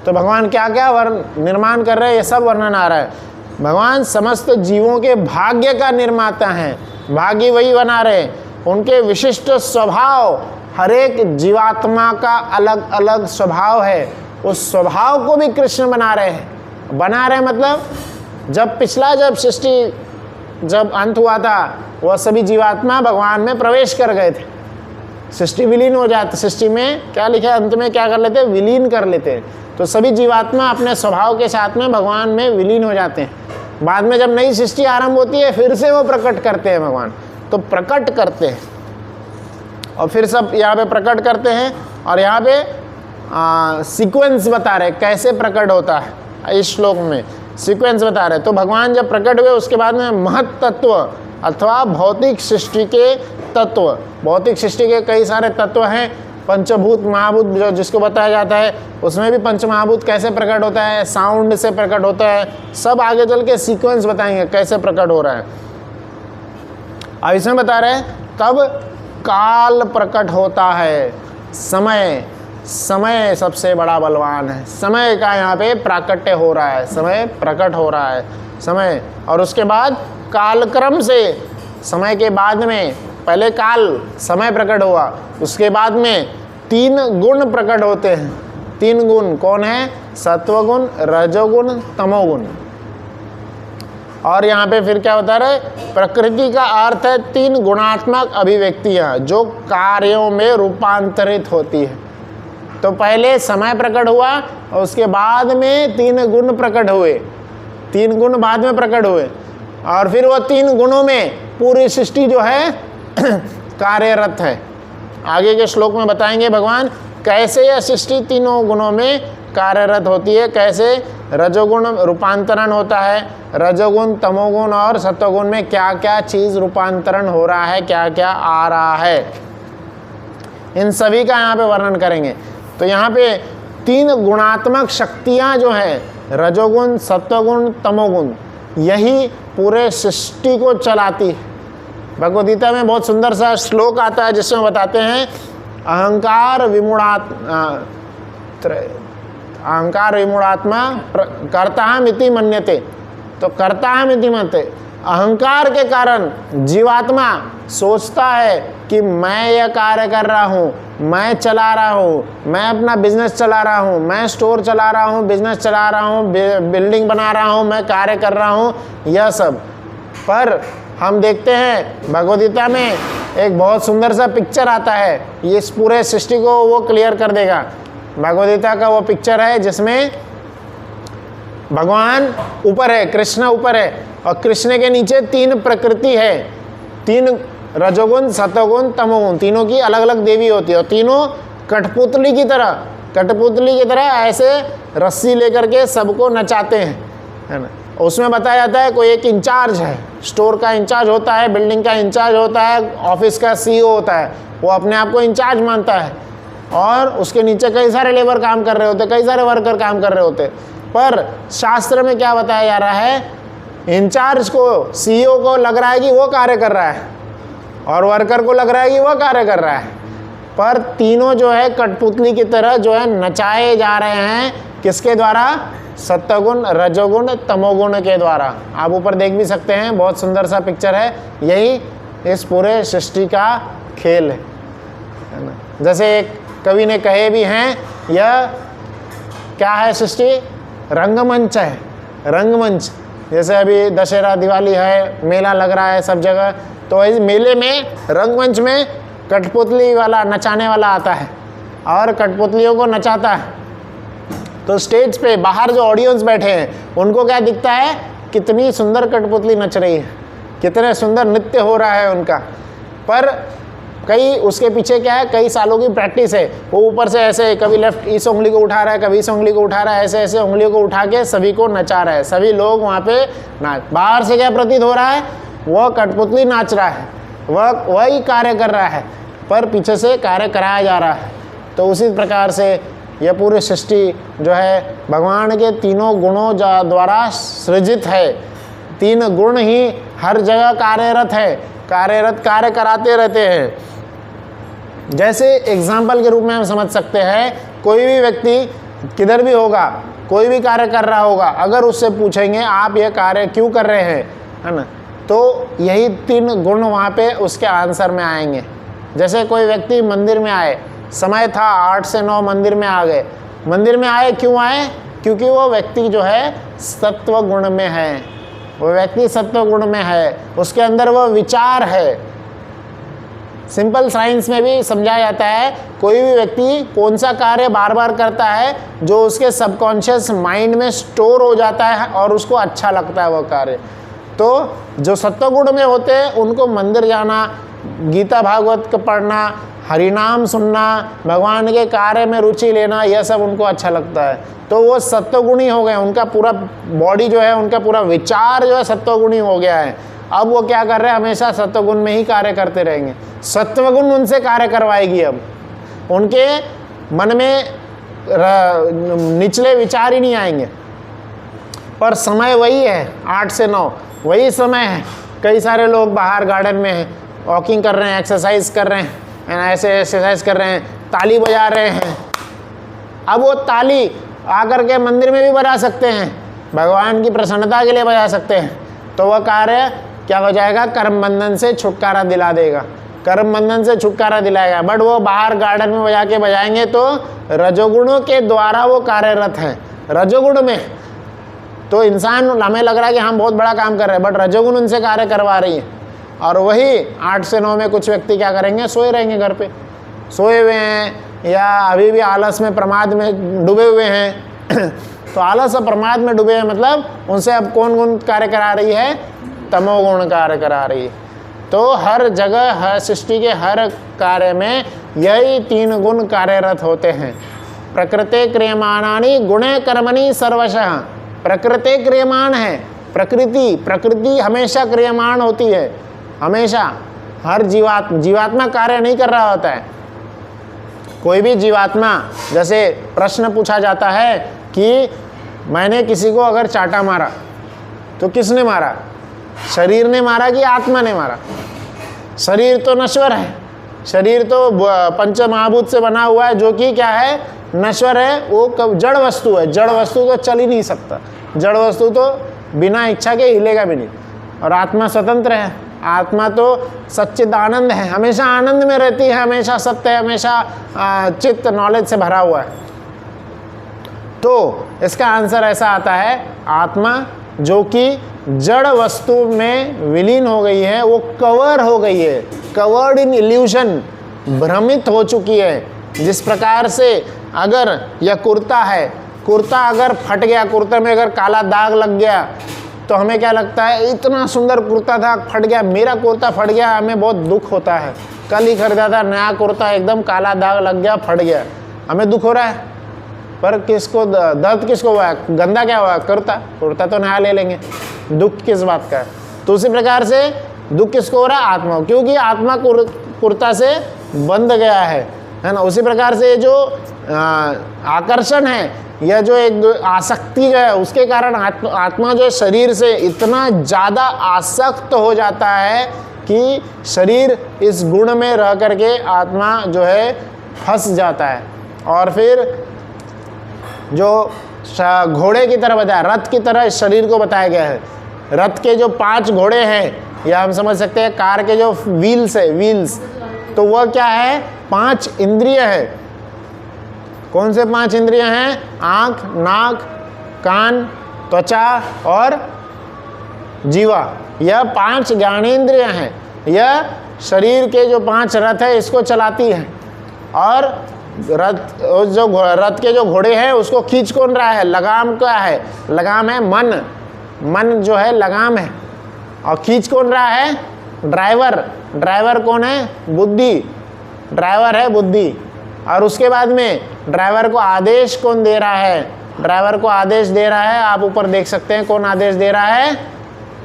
तो भगवान क्या क्या निर्माण कर रहे हैं, ये सब वर्णन आ रहा है। भगवान समस्त जीवों के भाग्य का निर्माता हैं, भाग्य वही बना रहे हैं। उनके विशिष्ट स्वभाव, हर एक जीवात्मा का अलग अलग स्वभाव है, उस स्वभाव को भी कृष्ण बना रहे हैं। बना रहे मतलब जब सृष्टि जब अंत हुआ था, वह सभी जीवात्मा भगवान में प्रवेश कर गए थे, सृष्टि विलीन हो जाती। सृष्टि में क्या लिखा है? अंत में क्या कर लेते? विलीन कर लेते हैं। तो सभी जीवात्मा अपने स्वभाव के साथ में भगवान में विलीन हो जाते हैं। बाद में जब नई सृष्टि आरंभ होती है, फिर से वो प्रकट करते हैं भगवान। तो प्रकट करते हैं और फिर सब यहाँ पे प्रकट करते हैं। और यहाँ पे सीक्वेंस बता रहे कैसे प्रकट होता है, इस श्लोक में सीक्वेंस बता रहे। तो भगवान जब प्रकट हुए उसके बाद में महत तत्व अथवा भौतिक सृष्टि के तत्व, भौतिक सृष्टि के कई सारे तत्व हैं, पंचभूत महाभूत जो जिसको बताया जाता है, उसमें भी पंच महाभूत कैसे प्रकट होता है, साउंड से प्रकट होता है, सब आगे चल के सीक्वेंस बताएंगे कैसे प्रकट हो रहा है। अब इसमें बता रहे हैं तब काल प्रकट होता है। समय सबसे बड़ा बलवान है, समय का यहाँ पे प्राकट्य हो रहा है, समय प्रकट हो रहा है समय। और उसके बाद कालक्रम से, समय के बाद में पहले काल समय प्रकट हुआ, उसके बाद में 3 गुण प्रकट होते हैं। 3 गुण कौन है? सत्वगुण, रजोगुण, तमोगुण। और यहाँ पे फिर क्या बता रहे? प्रकृति का अर्थ है 3 गुणात्मक अभिव्यक्तियाँ जो कार्यों में रूपांतरित होती है। तो पहले समय प्रकट हुआ और उसके बाद में 3 गुण प्रकट हुए, 3 गुण बाद में प्रकट हुए। और फिर वो 3 गुणों में पूरी सृष्टि जो है कार्यरत है। आगे के श्लोक में बताएंगे भगवान कैसे यह सृष्टि तीनों गुणों में कार्यरत होती है, कैसे रजोगुण रूपांतरण होता है, रजोगुण, तमोगुण और सत्वगुण में क्या क्या चीज़ रूपांतरण हो रहा है, क्या क्या आ रहा है, इन सभी का यहाँ पे वर्णन करेंगे। तो यहाँ पे 3 गुणात्मक शक्तियाँ जो हैं, रजोगुण, सत्वगुण, तमोगुण, यही पूरे सृष्टि को चलाती है। भगवद गीता में बहुत सुंदर सा श्लोक आता है जिसमें बताते हैं अहंकार विमूढ़ात्मा कर्ताहमिति मन्यते। तो कर्ताहमिति मन्यते, अहंकार के कारण जीवात्मा सोचता है कि मैं यह कार्य कर रहा हूँ, मैं चला रहा हूँ, मैं अपना बिजनेस चला रहा हूँ, मैं स्टोर चला रहा हूँ, बिजनेस चला रहा हूँ, बिल्डिंग बना रहा हूँ, मैं कार्य कर रहा हूँ, यह सब। पर हम देखते हैं भगवद गीता में एक बहुत सुंदर सा पिक्चर आता है, ये इस पूरे सृष्टि को वो क्लियर कर देगा। भगवद गीता का वो पिक्चर है जिसमें भगवान ऊपर है, कृष्ण ऊपर है और कृष्ण के नीचे 3 प्रकृति है, 3 रजोगुण, सतोगुण, तमोगुण, तीनों की अलग अलग देवी होती है और तीनों कठपुतली की तरह ऐसे रस्सी लेकर के सबको नचाते हैं, है ना। उसमें बताया जाता है कोई एक इंचार्ज है, स्टोर का इंचार्ज होता है, बिल्डिंग का इंचार्ज होता है, ऑफिस का CEO होता है, वो अपने आप को इंचार्ज मानता है और उसके नीचे कई सारे लेबर काम कर रहे होते, कई सारे वर्कर काम कर रहे होते। पर शास्त्र में क्या बताया जा रहा है, इंचार्ज को, CEO को लग रहा है कि वो कार्य कर रहा है और वर्कर को लग रहा है कि वो कार्य कर रहा है, पर तीनों जो है कठपुतली की तरह जो है नचाए जा रहे हैं। किसके द्वारा? सत्वगुण, रजोगुण, तमोगुण के द्वारा। आप ऊपर देख भी सकते हैं, बहुत सुंदर सा पिक्चर है। यही इस पूरे सृष्टि का खेल है ना। जैसे एक कवि ने कहे भी हैं, यह क्या है सृष्टि? रंगमंच है, रंगमंच। जैसे अभी दशहरा, दिवाली है, मेला लग रहा है सब जगह, तो इस मेले में रंगमंच में कठपुतली वाला नचाने वाला आता है और कठपुतलियों को नचाता है। तो स्टेज पे बाहर जो ऑडियंस बैठे हैं उनको क्या दिखता है? कितनी सुंदर कठपुतली नच रही है, कितने सुंदर नृत्य हो रहा है उनका। पर कई उसके पीछे क्या है, कई सालों की प्रैक्टिस है। वो ऊपर से ऐसे कभी लेफ्ट इस उंगली को उठा रहा है, कभी इस उंगली को उठा रहा है, ऐसे ऐसे उंगलियों को उठा के सभी को नचा रहा है। सभी लोग वहाँ पे नाच, बाहर से क्या प्रतीत हो रहा है, वह कठपुतली नाच रहा है, वही कार्य कर रहा है, पर पीछे से कार्य कराया जा रहा है। तो उसी प्रकार से यह पूरी सृष्टि जो है भगवान के तीनों गुणों द्वारा सृजित है। तीन गुण ही हर जगह कार्यरत है, कार्यरत कार्य कराते रहते हैं। जैसे एग्जाम्पल के रूप में हम समझ सकते हैं, कोई भी व्यक्ति किधर भी होगा, कोई भी कार्य कर रहा होगा, अगर उससे पूछेंगे आप यह कार्य क्यों कर रहे हैं, है ना, तो यही तीन गुण वहाँ पे उसके आंसर में आएंगे। जैसे कोई व्यक्ति मंदिर में आए, समय था 8 से 9 मंदिर में आ गए, मंदिर में आए क्यों आए, क्योंकि वो व्यक्ति जो है सत्व गुण में है, वो व्यक्ति सत्व गुण में है, उसके अंदर वो विचार है। सिंपल साइंस में भी समझाया जाता है, कोई भी व्यक्ति कौन सा कार्य बार बार करता है जो उसके सबकॉन्शियस माइंड में स्टोर हो जाता है और उसको अच्छा लगता है वह कार्य। तो जो सत्वगुण में होते हैं उनको मंदिर जाना, गीता भागवत को पढ़ना, हरिनाम सुनना, भगवान के कार्य में रुचि लेना, यह सब उनको अच्छा लगता है। तो वो सत्वगुणी हो गए, उनका पूरा बॉडी जो है, उनका पूरा विचार जो है सत्वगुणी हो गया है। अब वो क्या कर रहे हैं, हमेशा सत्वगुण में ही कार्य करते रहेंगे। सत्वगुण उनसे कार्य करवाएगी। अब उनके मन में निचले विचार ही नहीं आएंगे। पर समय वही है, 8 से 9 वही समय है। कई सारे लोग बाहर गार्डन में हैं, वॉकिंग कर रहे हैं, एक्सरसाइज कर रहे हैं, ऐसे एक्सरसाइज कर रहे हैं, ताली बजा रहे हैं। अब वो ताली आकर के मंदिर में भी बजा सकते हैं, भगवान की प्रसन्नता के लिए बजा सकते हैं। तो वह कार्य क्या हो जाएगा, कर्म बंधन से छुटकारा दिला देगा, कर्म बंधन से छुटकारा दिलाएगा। बट वो बाहर गार्डन में बजा के बजाएंगे तो रजोगुणों के द्वारा वो कार्यरत हैं। रजोगुण में तो इंसान, हमें लग रहा है कि हम बहुत बड़ा काम कर रहे हैं, बट रजोगुण उनसे कार्य करवा रही है। और वही 8 से 9 में कुछ व्यक्ति क्या करेंगे, सोए रहेंगे, घर पे सोए हुए हैं या अभी भी आलस में प्रमाद में डूबे हुए हैं। तो आलस और प्रमाद में डूबे हैं, मतलब उनसे अब कौन गुण कार्य करा रही है, तमोगुण कार्य करा रही है। तो हर जगह, हर सृष्टि के हर कार्य में यही 3 गुण कार्यरत होते हैं। प्रकृते क्रियमाणानि गुणे कर्मणि सर्वशः। प्रकृते क्रियमाण है, प्रकृति हमेशा क्रियमाण होती है, हमेशा। हर जीवात्मा कार्य नहीं कर रहा होता है। कोई भी जीवात्मा, जैसे प्रश्न पूछा जाता है कि मैंने किसी को अगर चाटा मारा तो किसने मारा, शरीर ने मारा कि आत्मा ने मारा? शरीर तो नश्वर है, शरीर तो पंच महाभूत से बना हुआ है, जो कि क्या है, नश्वर है। वो जड़ वस्तु है, जड़ वस्तु तो चल ही नहीं सकता, जड़ वस्तु तो बिना इच्छा के हिलेगा भी नहीं। और आत्मा स्वतंत्र है, आत्मा तो सच्चिद आनंद है, हमेशा आनंद में रहती है, हमेशा सत्य है, हमेशा चित्त नॉलेज से भरा हुआ है। तो इसका आंसर ऐसा आता है, आत्मा जो कि जड़ वस्तु में विलीन हो गई है, वो कवर हो गई है, कवर्ड इन इल्यूशन, भ्रमित हो चुकी है। जिस प्रकार से अगर यह कुर्ता है, कुर्ता अगर फट गया, कुर्ते में अगर काला दाग लग गया तो हमें क्या लगता है, इतना सुंदर कुर्ता था, फट गया, मेरा कुर्ता फट गया, हमें बहुत दुख होता है। कल ही खरीदा था नया कुर्ता, एकदम काला दाग लग गया, फट गया, हमें दुख हो रहा है। पर किसको दर्द किसको हुआ है, गंदा क्या हुआ, कुर्ता तो नया ले लेंगे, दुख किस बात का है? तो उसी प्रकार से दुख किसको हो रहा है, आत्मा, क्योंकि आत्मा कुर्ता से बंध गया है ना। उसी प्रकार से जो आकर्षण है या जो एक आसक्ति जो है, उसके कारण आत्मा जो है शरीर से इतना ज़्यादा आसक्त हो जाता है कि शरीर इस गुण में रह करके आत्मा जो है फंस जाता है। और फिर जो घोड़े की तरह बताया, रथ की तरह इस शरीर को बताया गया है। रथ के जो 5 घोड़े हैं, या हम समझ सकते हैं कार के जो व्हील्स है, व्हील्स, तो वह क्या है, 5 इंद्रिय है। कौन से 5 इंद्रिय हैं? आँख, नाक, कान, त्वचा और जीवा। यह 5 ज्ञानेंद्रिय हैं। यह शरीर के जो 5 रथ है इसको चलाती है। और रथ के जो घोड़े हैं उसको खींच कौन रहा है, लगाम क्या है, लगाम है मन, मन जो है लगाम है। और खींच कौन रहा है, ड्राइवर, ड्राइवर कौन है, बुद्धि। ड्राइवर है बुद्धि। और उसके बाद में ड्राइवर को आदेश कौन दे रहा है? ड्राइवर को आदेश दे रहा है, आप ऊपर देख सकते हैं कौन आदेश दे रहा है?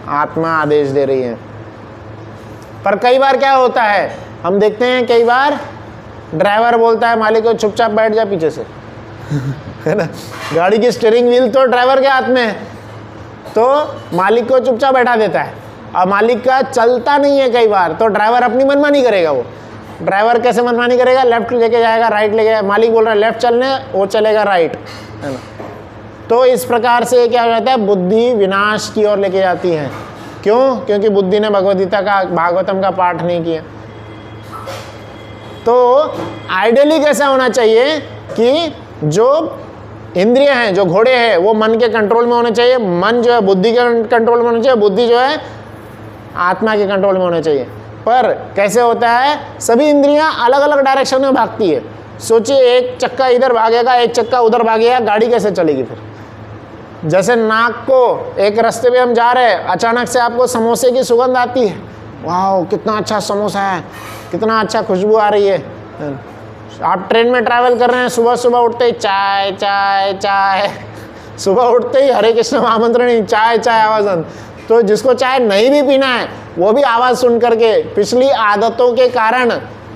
आत्मा आदेश दे रही है। पर कई बार क्या होता है, हम देखते हैं कई बार ड्राइवर बोलता है मालिक को चुपचाप बैठ जा पीछे से है ना, गाड़ी की स्टीयरिंग व्हील तो ड्राइवर के हाथ में है, तो मालिक को चुपचाप बैठा देता है। और मालिक का चलता नहीं है कई बार, तो ड्राइवर अपनी मनमानी करेगा। वो ड्राइवर कैसे मनमानी करेगा? लेफ्ट लेके जाएगा, राइट लेके जाएगा। मालिक बोल रहा है लेफ्ट चलने, वो चलेगा राइट, है ना। तो इस प्रकार से क्या हो जाता है, बुद्धि विनाश की ओर लेके जाती है। क्यों? क्योंकि बुद्धि ने भगवद्गीता का, भागवतम का पाठ नहीं किया। तो आइडियली कैसा होना चाहिए कि जो इंद्रिय हैं, जो घोड़े हैं, वो मन के कंट्रोल में होने चाहिए। मन जो है बुद्धि के कंट्रोल में होना चाहिए, बुद्धि जो है आत्मा के कंट्रोल में होना चाहिए। पर कैसे होता है, सभी इंद्रियां अलग अलग डायरेक्शन में भागती है। सोचिए एक चक्का इधर भागेगा, एक चक्का उधर भागेगा, गाड़ी कैसे चलेगी फिर? जैसे नाक को, एक रास्ते पे हम जा रहे हैं, अचानक से आपको समोसे की सुगंध आती है, वाह कितना अच्छा समोसा है, कितना अच्छा खुशबू आ रही है। आप ट्रेन में ट्रैवल कर रहे हैं, सुबह सुबह उठते ही चाय चाय चाय, सुबह उठते ही हरे कृष्ण महामंत्र, चाय चाय आवाज़। तो जिसको चाय नहीं भी पीना है वो भी आवाज़ सुन करके पिछली आदतों के कारण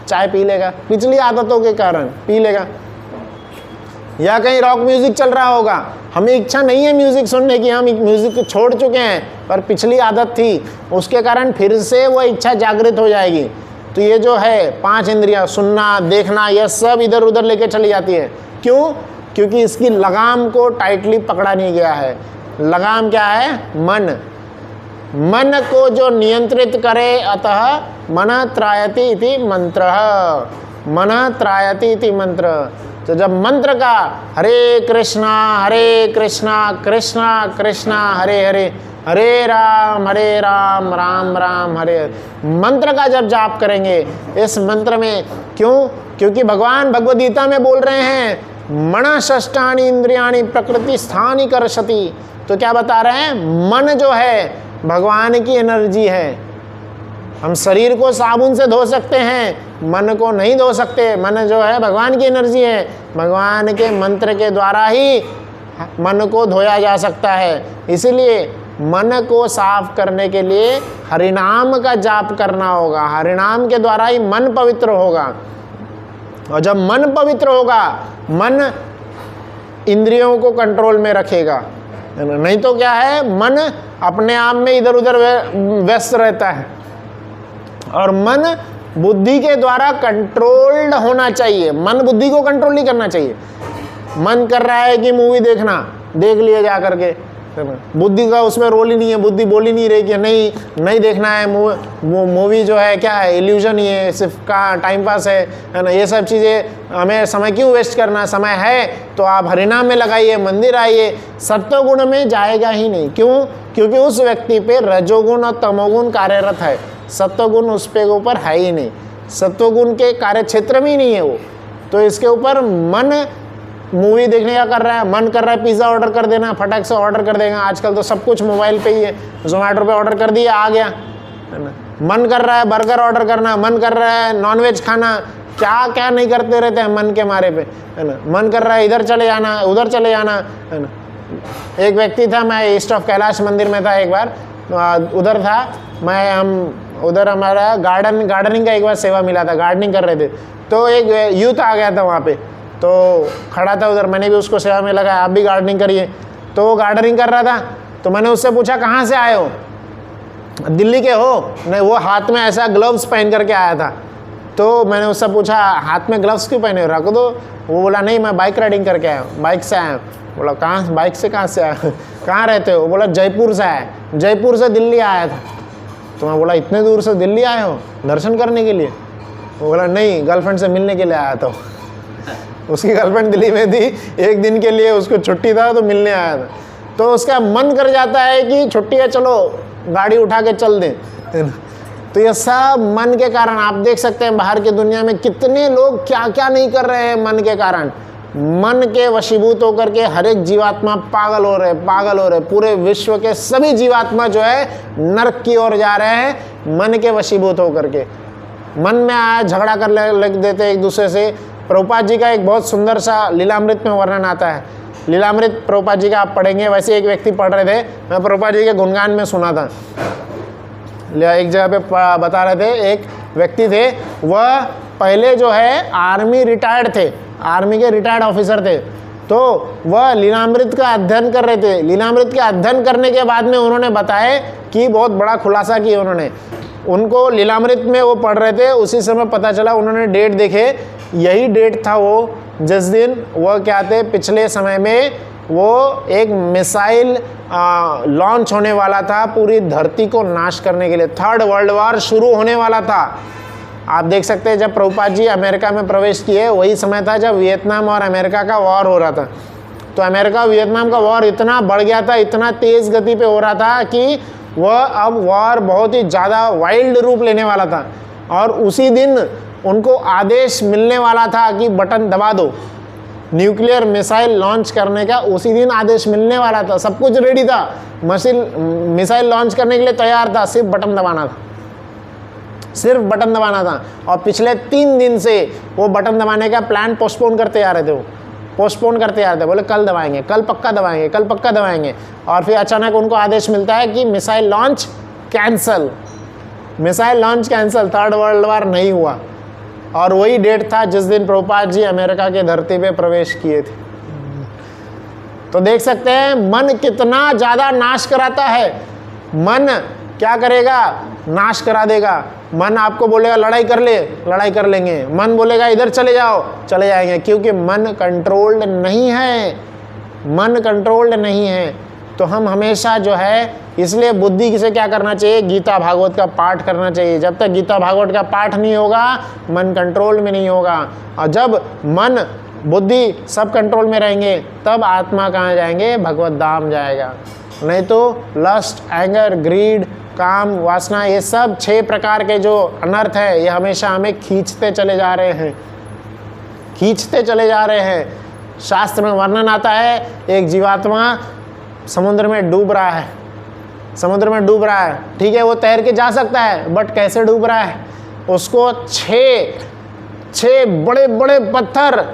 चाय पी लेगा, पिछली आदतों के कारण पी लेगा। या कहीं रॉक म्यूजिक चल रहा होगा, हमें इच्छा नहीं है म्यूजिक सुनने की, हम म्यूजिक को छोड़ चुके हैं, पर पिछली आदत थी, उसके कारण फिर से वो इच्छा जागृत हो जाएगी। तो ये जो है 5 इंद्रियां, सुनना, देखना, यह सब इधर उधर लेके चली जाती है। क्यों? क्योंकि इसकी लगाम को टाइटली पकड़ा नहीं गया है। लगाम क्या है? मन। मन को जो नियंत्रित करे, अतः मन त्रायति इति मंत्र, मन त्रायति इति मंत्र। तो जब मंत्र का हरे कृष्णा कृष्णा कृष्णा हरे हरे, हरे राम राम राम हरे, मंत्र का जब जाप करेंगे इस मंत्र में, क्यों? क्योंकि भगवान भगवद्गीता में बोल रहे हैं मन षष्ठानि इंद्रियाणि प्रकृति स्थानि कर्षति। तो क्या बता रहे हैं? मन जो है भगवान की एनर्जी है। हम शरीर को साबुन से धो सकते हैं, मन को नहीं धो सकते। मन जो है भगवान की एनर्जी है, भगवान के मंत्र के द्वारा ही मन को धोया जा सकता है। इसलिए मन को साफ करने के लिए हरिनाम का जाप करना होगा, हरिनाम के द्वारा ही मन पवित्र होगा। और जब मन पवित्र होगा, मन इंद्रियों को कंट्रोल में रखेगा। नहीं तो क्या है, मन अपने आप में इधर उधर व्यस्त रहता है। और मन बुद्धि के द्वारा कंट्रोल्ड होना चाहिए, मन बुद्धि को कंट्रोल नहीं करना चाहिए। मन कर रहा है कि मूवी देखना, देख लिया जा करके, बुद्धि का उसमें रोल ही नहीं है, बुद्धि बोल ही नहीं रही कि नहीं देखना है। मूवी जो है क्या है, इल्यूजन ही है, सिर्फ का टाइम पास है ना। ये सब चीज़ें हमें समय क्यों वेस्ट करना, समय है तो आप हरिनाम में लगाइए, मंदिर आइए। सत्वगुण में जाएगा ही नहीं। क्यों? क्योंकि उस व्यक्ति पे रजोगुण और तमोगुण कार्यरत है, सत्वगुण उस पे ऊपर है ही नहीं, सत्वगुण के कार्य क्षेत्र में ही नहीं है वो। तो इसके ऊपर मन मूवी देखने का कर रहा है, मन कर रहा है पिज़्ज़ा ऑर्डर कर देना, फटाक से ऑर्डर कर देगा। आजकल तो सब कुछ मोबाइल पे ही है, जोमेटो पे ऑर्डर कर दिया, आ गया, है ना। मन कर रहा है बर्गर ऑर्डर करना, मन कर रहा है नॉनवेज खाना, क्या क्या नहीं करते रहते हैं मन के मारे पे, है ना। मन कर रहा है इधर चले जाना, उधर चले जाना, है ना। एक व्यक्ति था, मैं ईस्ट ऑफ कैलाश मंदिर में था एक बार, उधर था हम उधर हमारा गार्डनिंग का एक बार सेवा मिला था, गार्डनिंग कर रहे थे। तो एक यूथ आ गया था वहाँ पे, तो खड़ा था उधर, मैंने भी उसको सेवा में लगाया, आप भी गार्डनिंग करिए। तो वो गार्डनिंग कर रहा था, तो मैंने उससे पूछा कहाँ से आए हो, दिल्ली के हो? नहीं, वो हाथ में ऐसा ग्लव्स पहन करके आया था। तो मैंने उससे पूछा हाथ में ग्लव्स क्यों पहने हो, रख दो। वो बोला नहीं, मैं बाइक राइडिंग करके आया हूँ, बाइक से आया हूँ। बोला कहाँ, बाइक से कहाँ से आया, कहाँ रहते हो? बोला जयपुर से आया, जयपुर से दिल्ली आया था। तो मैं बोला इतने दूर से दिल्ली आए हो दर्शन करने के लिए? वो बोला नहीं, गर्लफ्रेंड से मिलने के लिए आया था। उसकी गर्लफ्रेंड दिल्ली में थी, एक दिन के लिए उसको छुट्टी था तो मिलने आया था। तो उसका मन कर जाता है कि छुट्टी है, चलो गाड़ी उठा के चल दें। तो ये सब मन के कारण, आप देख सकते हैं बाहर की दुनिया में कितने लोग क्या क्या नहीं कर रहे हैं मन के कारण। मन के वशीभूत होकर के हर एक जीवात्मा पागल हो रहे। पूरे विश्व के सभी जीवात्मा जो है नरक की ओर जा रहे हैं मन के वशीभूत होकर के। मन में आया झगड़ा कर लग देते एक दूसरे से। प्रभुपाद जी का एक बहुत सुंदर सा लीलामृत में वर्णन आता है। लीलामृत प्रभुपाद जी का आप पढ़ेंगे। वैसे एक व्यक्ति पढ़ रहे थे, मैं प्रभुपाद जी के गुणगान में सुना था। एक जगह पे बता रहे थे, एक व्यक्ति थे, वह पहले जो है आर्मी रिटायर्ड थे, आर्मी के रिटायर्ड ऑफिसर थे। तो वह लीलामृत का अध्ययन कर रहे थे। लीलामृत के अध्ययन करने के बाद में उन्होंने बताया कि बहुत बड़ा खुलासा किया उन्होंने। उनको लीलामृत में वो पढ़ रहे थे, उसी समय पता चला, उन्होंने डेट देखे, यही डेट था वो जिस दिन वह क्या थे, पिछले समय में वो एक मिसाइल लॉन्च होने वाला था पूरी धरती को नाश करने के लिए। 3rd वर्ल्ड वॉर शुरू होने वाला था। आप देख सकते हैं जब प्रभुपाद जी अमेरिका में प्रवेश किए, वही समय था जब वियतनाम और अमेरिका का वॉर हो रहा था। तो अमेरिका वियतनाम का वॉर इतना बढ़ गया था, इतना तेज़ गति पे हो रहा था कि वह अब वॉर बहुत ही ज़्यादा वाइल्ड रूप लेने वाला था। और उसी दिन उनको आदेश मिलने वाला था कि बटन दबा दो, न्यूक्लियर मिसाइल लॉन्च करने का उसी दिन आदेश मिलने वाला था। सब कुछ रेडी था, मिसाइल लॉन्च करने के लिए तैयार था, सिर्फ बटन दबाना था, सिर्फ बटन दबाना था। और पिछले 3 दिन से वो बटन दबाने का प्लान पोस्टपोन करते आ रहे थे, वो पोस्टपोन करते आ रहे थे, बोले कल दबाएंगे, कल पक्का दबाएंगे, कल पक्का दबाएंगे। और फिर अचानक उनको आदेश मिलता है कि missile launch cancel, missile launch cancel, 3rd world war नहीं हुआ। और वही डेट था जिस दिन प्रभुपाद जी अमेरिका के धरती पे प्रवेश किए थे। तो देख सकते हैं मन कितना ज़्यादा नाश कराता है। मन क्या करेगा, नाश करा देगा। मन आपको बोलेगा लड़ाई कर ले, लड़ाई कर लेंगे। मन बोलेगा इधर चले जाओ, चले जाएंगे, क्योंकि मन कंट्रोल्ड नहीं है, मन कंट्रोल्ड नहीं है। तो हम हमेशा जो है, इसलिए बुद्धि से क्या करना चाहिए, गीता भागवत का पाठ करना चाहिए। जब तक गीता भागवत का पाठ नहीं होगा, मन कंट्रोल में नहीं होगा। और जब मन बुद्धि सब कंट्रोल में रहेंगे, तब आत्मा कहाँ जाएंगे, भगवत धाम जाएगा। नहीं तो लस्ट, एंगर, ग्रीड, काम, वासना, ये सब 6 प्रकार के जो अनर्थ है, ये हमेशा हमें खींचते चले जा रहे हैं, खींचते चले जा रहे हैं। शास्त्र में वर्णन आता है, एक जीवात्मा समुद्र में डूब रहा है, समुद्र में डूब रहा है, ठीक है, वो तैर के जा सकता है, बट कैसे डूब रहा है, उसको 6 बड़े बड़े पत्थर,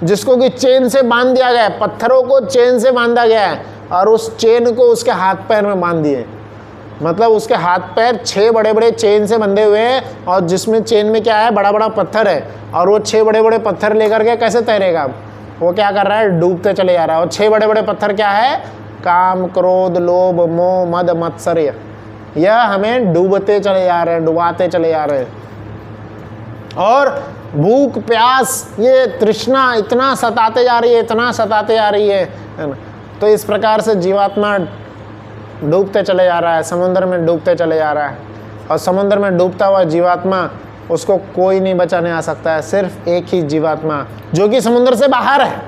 जिसको कि चेन से बांध दिया गया है, पत्थरों को चेन से बांधा गया है, और उस चेन को उसके हाथ पैर में बांध दिए। मतलब उसके हाथ पैर 6 बड़े बड़े चेन से बंधे हुए हैं, और जिसमें चेन में क्या है, बड़ा बड़ा पत्थर है, और वो 6 बड़े बड़े पत्थर लेकर के कैसे तैरेगा। वो क्या कर रहा है, डूबते चले जा रहा है। और 6 बड़े बड़े पत्थर क्या है, काम, क्रोध, लोभ, मोह, मद, मत्सर्य, यह हमें डूबते चले जा रहे हैं, डुबाते चले जा रहे हैं। और भूख, प्यास, ये तृष्णा इतना सताते जा रही है, इतना सताते जा रही है ना। तो इस प्रकार से जीवात्मा डूबते चले जा रहा है, समुद्र में डूबते चले जा रहा है। और समुद्र में डूबता हुआ जीवात्मा, उसको कोई नहीं बचाने आ सकता है, सिर्फ एक ही जीवात्मा जो कि समुद्र से बाहर है,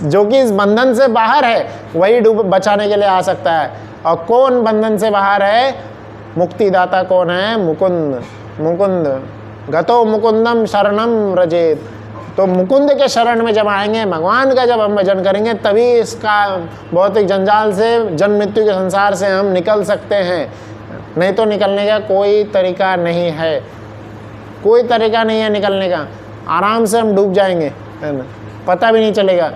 जो कि इस बंधन से बाहर है, वही बचाने के लिए आ सकता है। और कौन बंधन से बाहर है, मुक्तिदाता कौन है, मुकुंद। मुकुंद गतो मुकुंदम शरणम व्रजेत। तो मुकुंद के शरण में जब आएंगे, भगवान का जब हम भजन करेंगे, तभी इसका भौतिक जंजाल से, जन्म मृत्यु के संसार से हम निकल सकते हैं। नहीं तो निकलने का कोई तरीका नहीं है, कोई तरीका नहीं है निकलने का। आराम से हम डूब जाएंगे, है ना, पता भी नहीं चलेगा।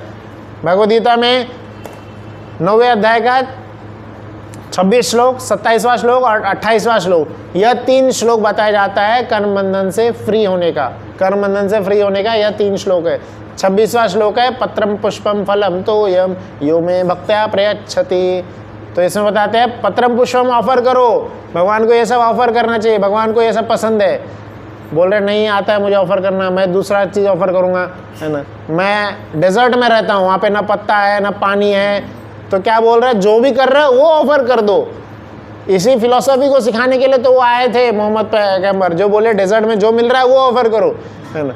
भगवद गीता में 9वें अध्याय का 26 श्लोक, 27वां श्लोक और 28वां श्लोक, यह 3 श्लोक बताया जाता है कर्म बंधन से फ्री होने का। कर्म बंधन से फ्री होने का यह 3 श्लोक है। 26वां श्लोक है, पत्रम पुष्पम फलम तो यम यो में भक्त्या प्रयच्छति। तो इसमें बताते हैं पत्रम पुष्पम ऑफर करो, भगवान को ये सब ऑफर करना चाहिए, भगवान को ये सब पसंद है। बोल रहे नहीं आता है मुझे ऑफर करना, मैं दूसरा चीज़ ऑफर करूँगा, है ना। मैं डेजर्ट में रहता हूँ, वहाँ पे ना पत्ता है ना पानी है, तो क्या बोल रहे हैं, जो भी कर रहे हो वो ऑफर कर दो। इसी फिलॉसफी को सिखाने के लिए तो वो आए थे मोहम्मद पैगंबर, जो बोले डेजर्ट में जो मिल रहा है वो ऑफर करो, है ना।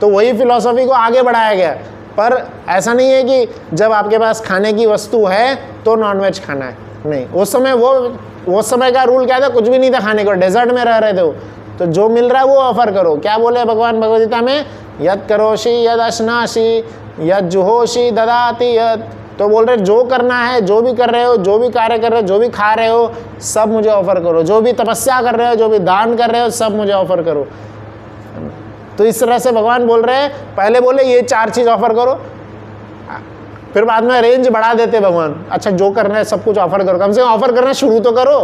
तो वही फिलॉसफी को आगे बढ़ाया गया। पर ऐसा नहीं है कि जब आपके पास खाने की वस्तु है तो नॉनवेज खाना है, नहीं। उस समय का रूल क्या था, कुछ भी नहीं था खाने को, डेजर्ट में रह रहे थे वो। तो जो मिल रहा है वो ऑफर करो। क्या बोले भगवान भगवद गीता में, यद करोषि यद अश्नासि यद जुहोषि ददाति यद, तो बोल रहे जो करना है, जो भी कर रहे हो, जो भी कार्य कर रहे हो, जो भी खा रहे हो, सब मुझे ऑफर करो। जो भी तपस्या कर रहे हो, जो भी दान कर रहे हो, सब मुझे ऑफर करो। तो इस तरह से भगवान बोल रहे हैं, पहले बोले ये 4 चीज ऑफर करो, फिर बाद में रेंज बढ़ा देते भगवान। अच्छा जो करना है सब कुछ ऑफर करो, कम से कम ऑफर करना शुरू तो करो।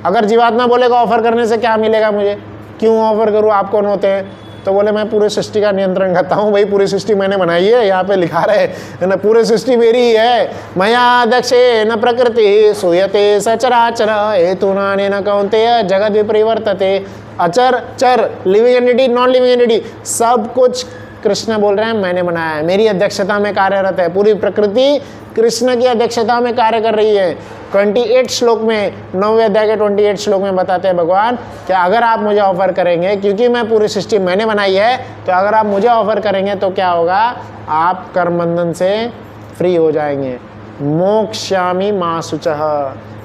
अगर जीवात्मा बोलेगा ऑफर करने से क्या मिलेगा मुझे, क्यों ऑफर करूँ, आप कौन होते हैं? तो बोले मैं पूरी सृष्टि का नियंत्रण करता हूँ। भाई पूरी सृष्टि मैंने बनाई है, यहाँ पे लिखा रहे है ना, पूरी सृष्टि मेरी ही है। मया दक्षे न प्रकृति सूयते सचराचर हेतुनाने न कौन्तेय जगत विपरिवर्तते। अचर चर, living entity, non living entity, सब कुछ कृष्ण बोल रहे हैं मैंने बनाया है, मेरी अध्यक्षता में कार्यरत है। पूरी प्रकृति कृष्ण की अध्यक्षता में कार्य कर रही है। 28 श्लोक में, 9वें अध्याय के 28 श्लोक में बताते हैं भगवान कि अगर आप मुझे ऑफर करेंगे, क्योंकि मैं पूरी सृष्टि मैंने बनाई है, तो अगर आप मुझे ऑफर करेंगे तो क्या होगा, आप कर्म बंधन से फ्री हो जाएंगे। मोक्ष्यामि मा शुचः,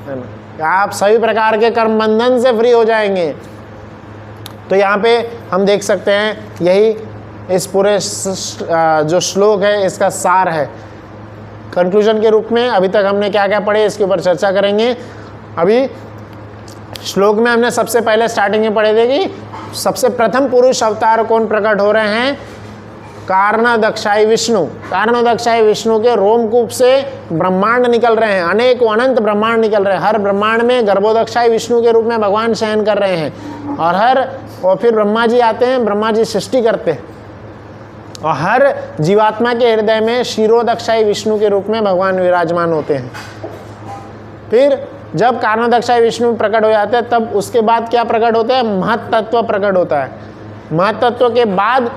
है ना, आप सभी प्रकार के कर्म बंधन से फ्री हो जाएंगे। तो यहाँ पे हम देख सकते हैं यही इस पूरे जो श्लोक है इसका सार है। कंक्लूजन के रूप में अभी तक हमने क्या क्या पढ़े इसके ऊपर चर्चा करेंगे। अभी श्लोक में हमने सबसे पहले स्टार्टिंग में पढ़े थे कि सबसे प्रथम पुरुष अवतार कौन प्रकट हो रहे हैं, कारणदक्षाई विष्णु। कारणदक्षाई विष्णु के रोमकूप से ब्रह्मांड निकल रहे हैं, अनेक अनंत ब्रह्मांड निकल रहे हैं। हर ब्रह्मांड में गर्भोदक्षाई विष्णु के रूप में भगवान शयन कर रहे हैं। और फिर ब्रह्मा जी आते हैं, ब्रह्मा जी सृष्टि करते हैं। और हर जीवात्मा के हृदय में क्षीरोदक्षाई विष्णु के रूप में भगवान विराजमान होते हैं। फिर जब कारणदक्षाई विष्णु प्रकट हो जाते हैं, तब उसके बाद क्या प्रकट होता है, महत्तत्व प्रकट होता है। महत्तत्व के बाद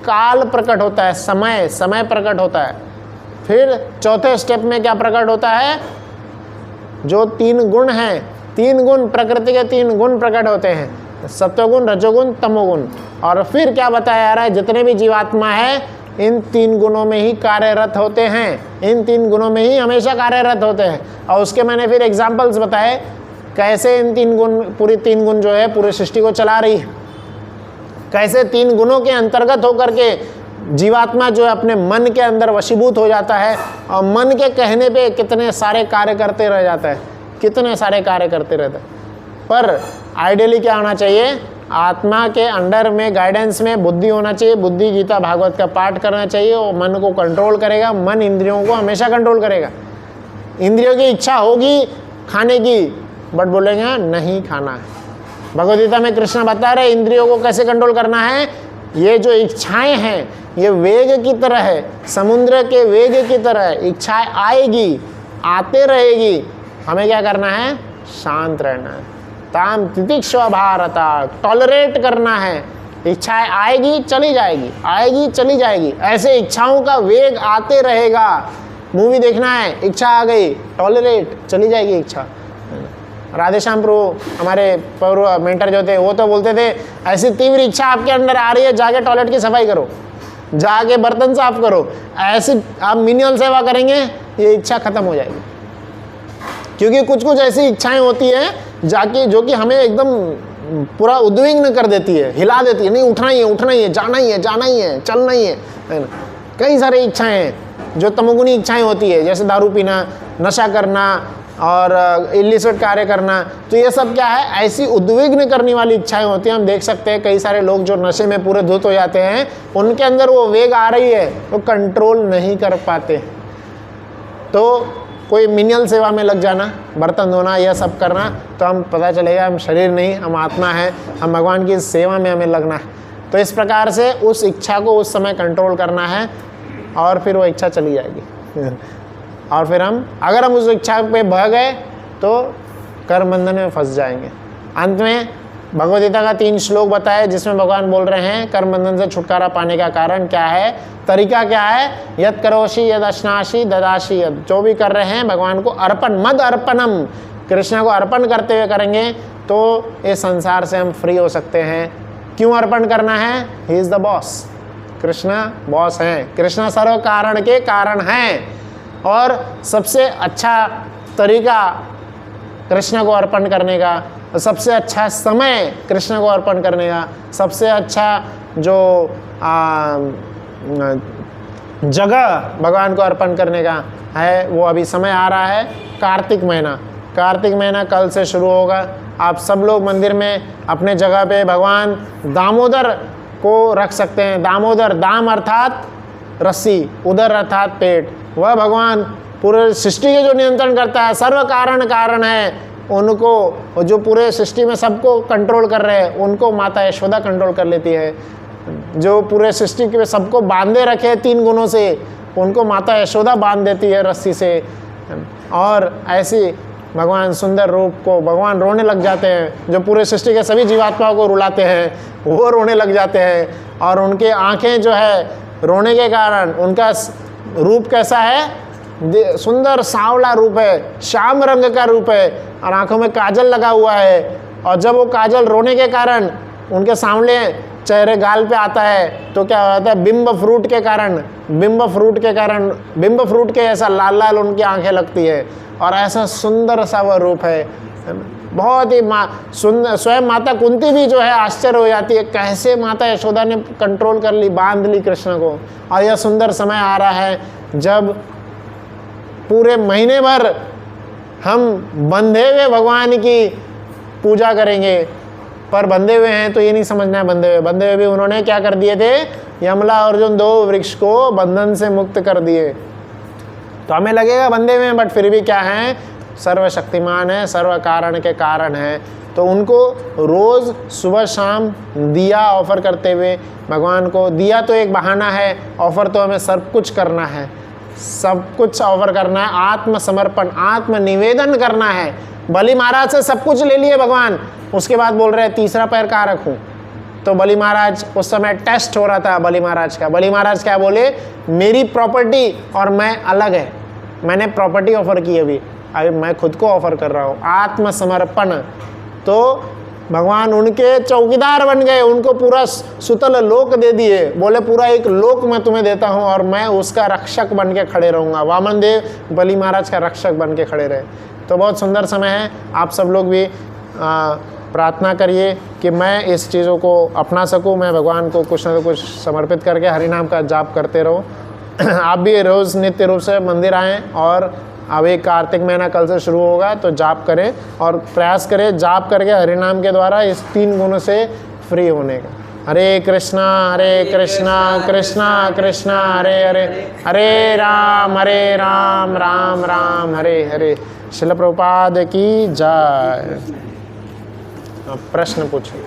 काल प्रकट होता है, समय प्रकट होता है। फिर चौथे स्टेप में क्या प्रकट होता है, जो 3 गुण हैं, 3 गुण, प्रकृति के 3 गुण प्रकट होते हैं, सत्वगुण, रजोगुण, तमोगुण। और फिर क्या बताया जा रहा है, जितने भी जीवात्मा है इन 3 गुणों में ही कार्यरत होते हैं, इन 3 गुणों में ही हमेशा कार्यरत होते हैं। और उसके मैंने फिर एग्जाम्पल्स बताए कैसे इन 3 गुण, पूरी 3 गुण जो है पूरी सृष्टि को चला रही है, कैसे 3 गुणों के अंतर्गत होकर के जीवात्मा जो है अपने मन के अंदर वशीभूत हो जाता है और मन के कहने पे कितने सारे कार्य करते रह जाता है, कितने सारे कार्य करते रहता है। पर आइडियली क्या होना चाहिए, आत्मा के अंडर में गाइडेंस में बुद्धि होना चाहिए। बुद्धि गीता भागवत का पाठ करना चाहिए और मन को कंट्रोल करेगा। मन इंद्रियों को हमेशा कंट्रोल करेगा। इंद्रियों की इच्छा होगी खाने की, बट बोलेंगे नहीं खाना है। भगवद गीता में कृष्ण बता रहे इंद्रियों को कैसे कंट्रोल करना है। ये जो इच्छाएं हैं ये वेग की तरह है, समुद्र के वेग की तरह है। इच्छाएं आएगी, आते रहेगी, हमें क्या करना है, शांत रहना है। ताम तितिक्षव भारता, टॉलरेट करना है। इच्छाएं आएगी चली जाएगी, आएगी चली जाएगी, ऐसे इच्छाओं का वेग आते रहेगा। मूवी देखना है, इच्छा आ गई, टॉलरेट, चली जाएगी इच्छा। राधेश्याम प्रभु हमारे पूर्व मेंटर जो थे वो तो बोलते थे ऐसी तीव्र इच्छा आपके अंदर आ रही है, जाके टॉयलेट की सफाई करो, जाके बर्तन साफ करो। ऐसी आप मिनिमल सेवा करेंगे ये इच्छा खत्म हो जाएगी। क्योंकि कुछ कुछ ऐसी इच्छाएं होती हैं जाके जो कि हमें एकदम पूरा उद्विग्न कर देती है, हिला देती है। नहीं उठना ही है, उठना ही है, जाना ही है, जाना ही है, चलना ही है ना। कई सारी इच्छाएं हैं जो तमोगुनी इच्छाएं होती है, जैसे दारू पीना, नशा करना और इलिसिट कार्य करना। तो ये सब क्या है, ऐसी उद्विग्न करने वाली इच्छाएं होती हैं। हम देख सकते हैं कई सारे लोग जो नशे में पूरे धुत हो जाते हैं, उनके अंदर वो वेग आ रही है, वो कंट्रोल नहीं कर पाते। तो कोई मिनियल सेवा में लग जाना, बर्तन धोना, यह सब करना, तो हम पता चलेगा हम शरीर नहीं, हम आत्मा है, हम भगवान की सेवा में हमें लगना है। तो इस प्रकार से उस इच्छा को उस समय कंट्रोल करना है और फिर वो इच्छा चली जाएगी। और फिर अगर हम उस इच्छा पे बह गए तो कर्म बंधन में फंस जाएंगे। अंत में भगवद गीता का 3 श्लोक बताए जिसमें भगवान बोल रहे हैं कर्म बंधन से छुटकारा पाने का कारण क्या है, तरीका क्या है। यद करोषि यद अश्नाशी ददाशी यद, जो भी कर रहे हैं भगवान को अर्पण, मद अर्पणम, कृष्ण को अर्पण करते हुए करेंगे तो इस संसार से हम फ्री हो सकते हैं। क्यों अर्पण करना है, he is the boss, Krishna boss हैं, कृष्ण सर्व कारण के कारण हैं। और सबसे अच्छा तरीका कृष्ण को अर्पण करने का, सबसे अच्छा समय कृष्ण को अर्पण करने का, सबसे अच्छा जो जगह भगवान को अर्पण करने का है वो अभी समय आ रहा है। कार्तिक महीना कल से शुरू होगा। आप सब लोग मंदिर में अपने जगह पे भगवान दामोदर को रख सकते हैं। दामोदर, दाम अर्थात रस्सी, उदर अर्थात पेट। वह भगवान पूरे सृष्टि के जो नियंत्रण करता है, सर्व कारण है, उनको जो पूरे सृष्टि में सबको कंट्रोल कर रहे हैं उनको माता यशोदा कंट्रोल कर लेती है। जो पूरे सृष्टि के सबको बांधे रखे 3 गुणों से उनको माता यशोदा बांध देती है रस्सी से। और ऐसी भगवान सुंदर रूप को भगवान रोने लग जाते हैं। जो पूरे सृष्टि के सभी जीवात्माओं को रुलाते हैं वो रोने लग जाते हैं। और उनके आँखें जो है रोने के कारण, उनका रूप कैसा है, सुंदर सांवला रूप है, श्याम रंग का रूप है और आंखों में काजल लगा हुआ है। और जब वो काजल रोने के कारण उनके सामने चेहरे गाल पे आता है तो क्या होता है, बिंब फ्रूट के ऐसा लाल लाल उनकी आंखें लगती है। और ऐसा सुंदर सा वह रूप है, बहुत ही स्वयं माता कुंती भी जो है आश्चर्य हो जाती है, कैसे माता यशोदा ने कंट्रोल कर ली, बांध ली कृष्ण को। और यह सुंदर समय आ रहा है जब पूरे महीने भर हम बंधे हुए भगवान की पूजा करेंगे। पर बंधे हुए हैं तो ये नहीं समझना है बंधे हुए भी उन्होंने क्या कर दिए थे, यमला अर्जुन 2 वृक्ष को बंधन से मुक्त कर दिए। तो हमें लगेगा बंधे हुए हैं, बट फिर भी क्या है, सर्वशक्तिमान है, सर्व कारण के कारण है। तो उनको रोज़ सुबह शाम दिया ऑफर करते हुए भगवान को, दिया तो एक बहाना है, ऑफर तो हमें सब कुछ करना है, सब कुछ ऑफर करना है, आत्मसमर्पण, आत्मनिवेदन करना है। बलि महाराज से सब कुछ ले लिए भगवान, उसके बाद बोल रहे हैं तीसरा पैर कहाँ रखूं। तो बलि महाराज उस समय टेस्ट हो रहा था बलि महाराज का। बलि महाराज क्या बोले, मेरी प्रॉपर्टी और मैं अलग है, मैंने प्रॉपर्टी ऑफर की, अभी मैं खुद को ऑफर कर रहा हूँ, आत्मसमर्पण। तो भगवान उनके चौकीदार बन गए, उनको पूरा सुतल लोक दे दिए, बोले पूरा एक लोक मैं तुम्हें देता हूँ और मैं उसका रक्षक बन के खड़े रहूँगा। वामन देव बलि महाराज का रक्षक बन के खड़े रहे। तो बहुत सुंदर समय है, आप सब लोग भी प्रार्थना करिए कि मैं इस चीज़ों को अपना सकूं, मैं भगवान को कुछ ना कुछ समर्पित करके हरि नाम का जाप करते रहो। आप भी रोज़ नित्य रूप से मंदिर आएँ और अभी कार्तिक महीना कल से शुरू होगा तो जाप करें और प्रयास करें जाप करके हरि नाम के द्वारा इस 3 गुणों से फ्री होने का। हरे कृष्णा कृष्णा कृष्णा हरे हरे, हरे राम राम राम हरे हरे। शिल प्रभुपाद की जय। प्रश्न पूछो।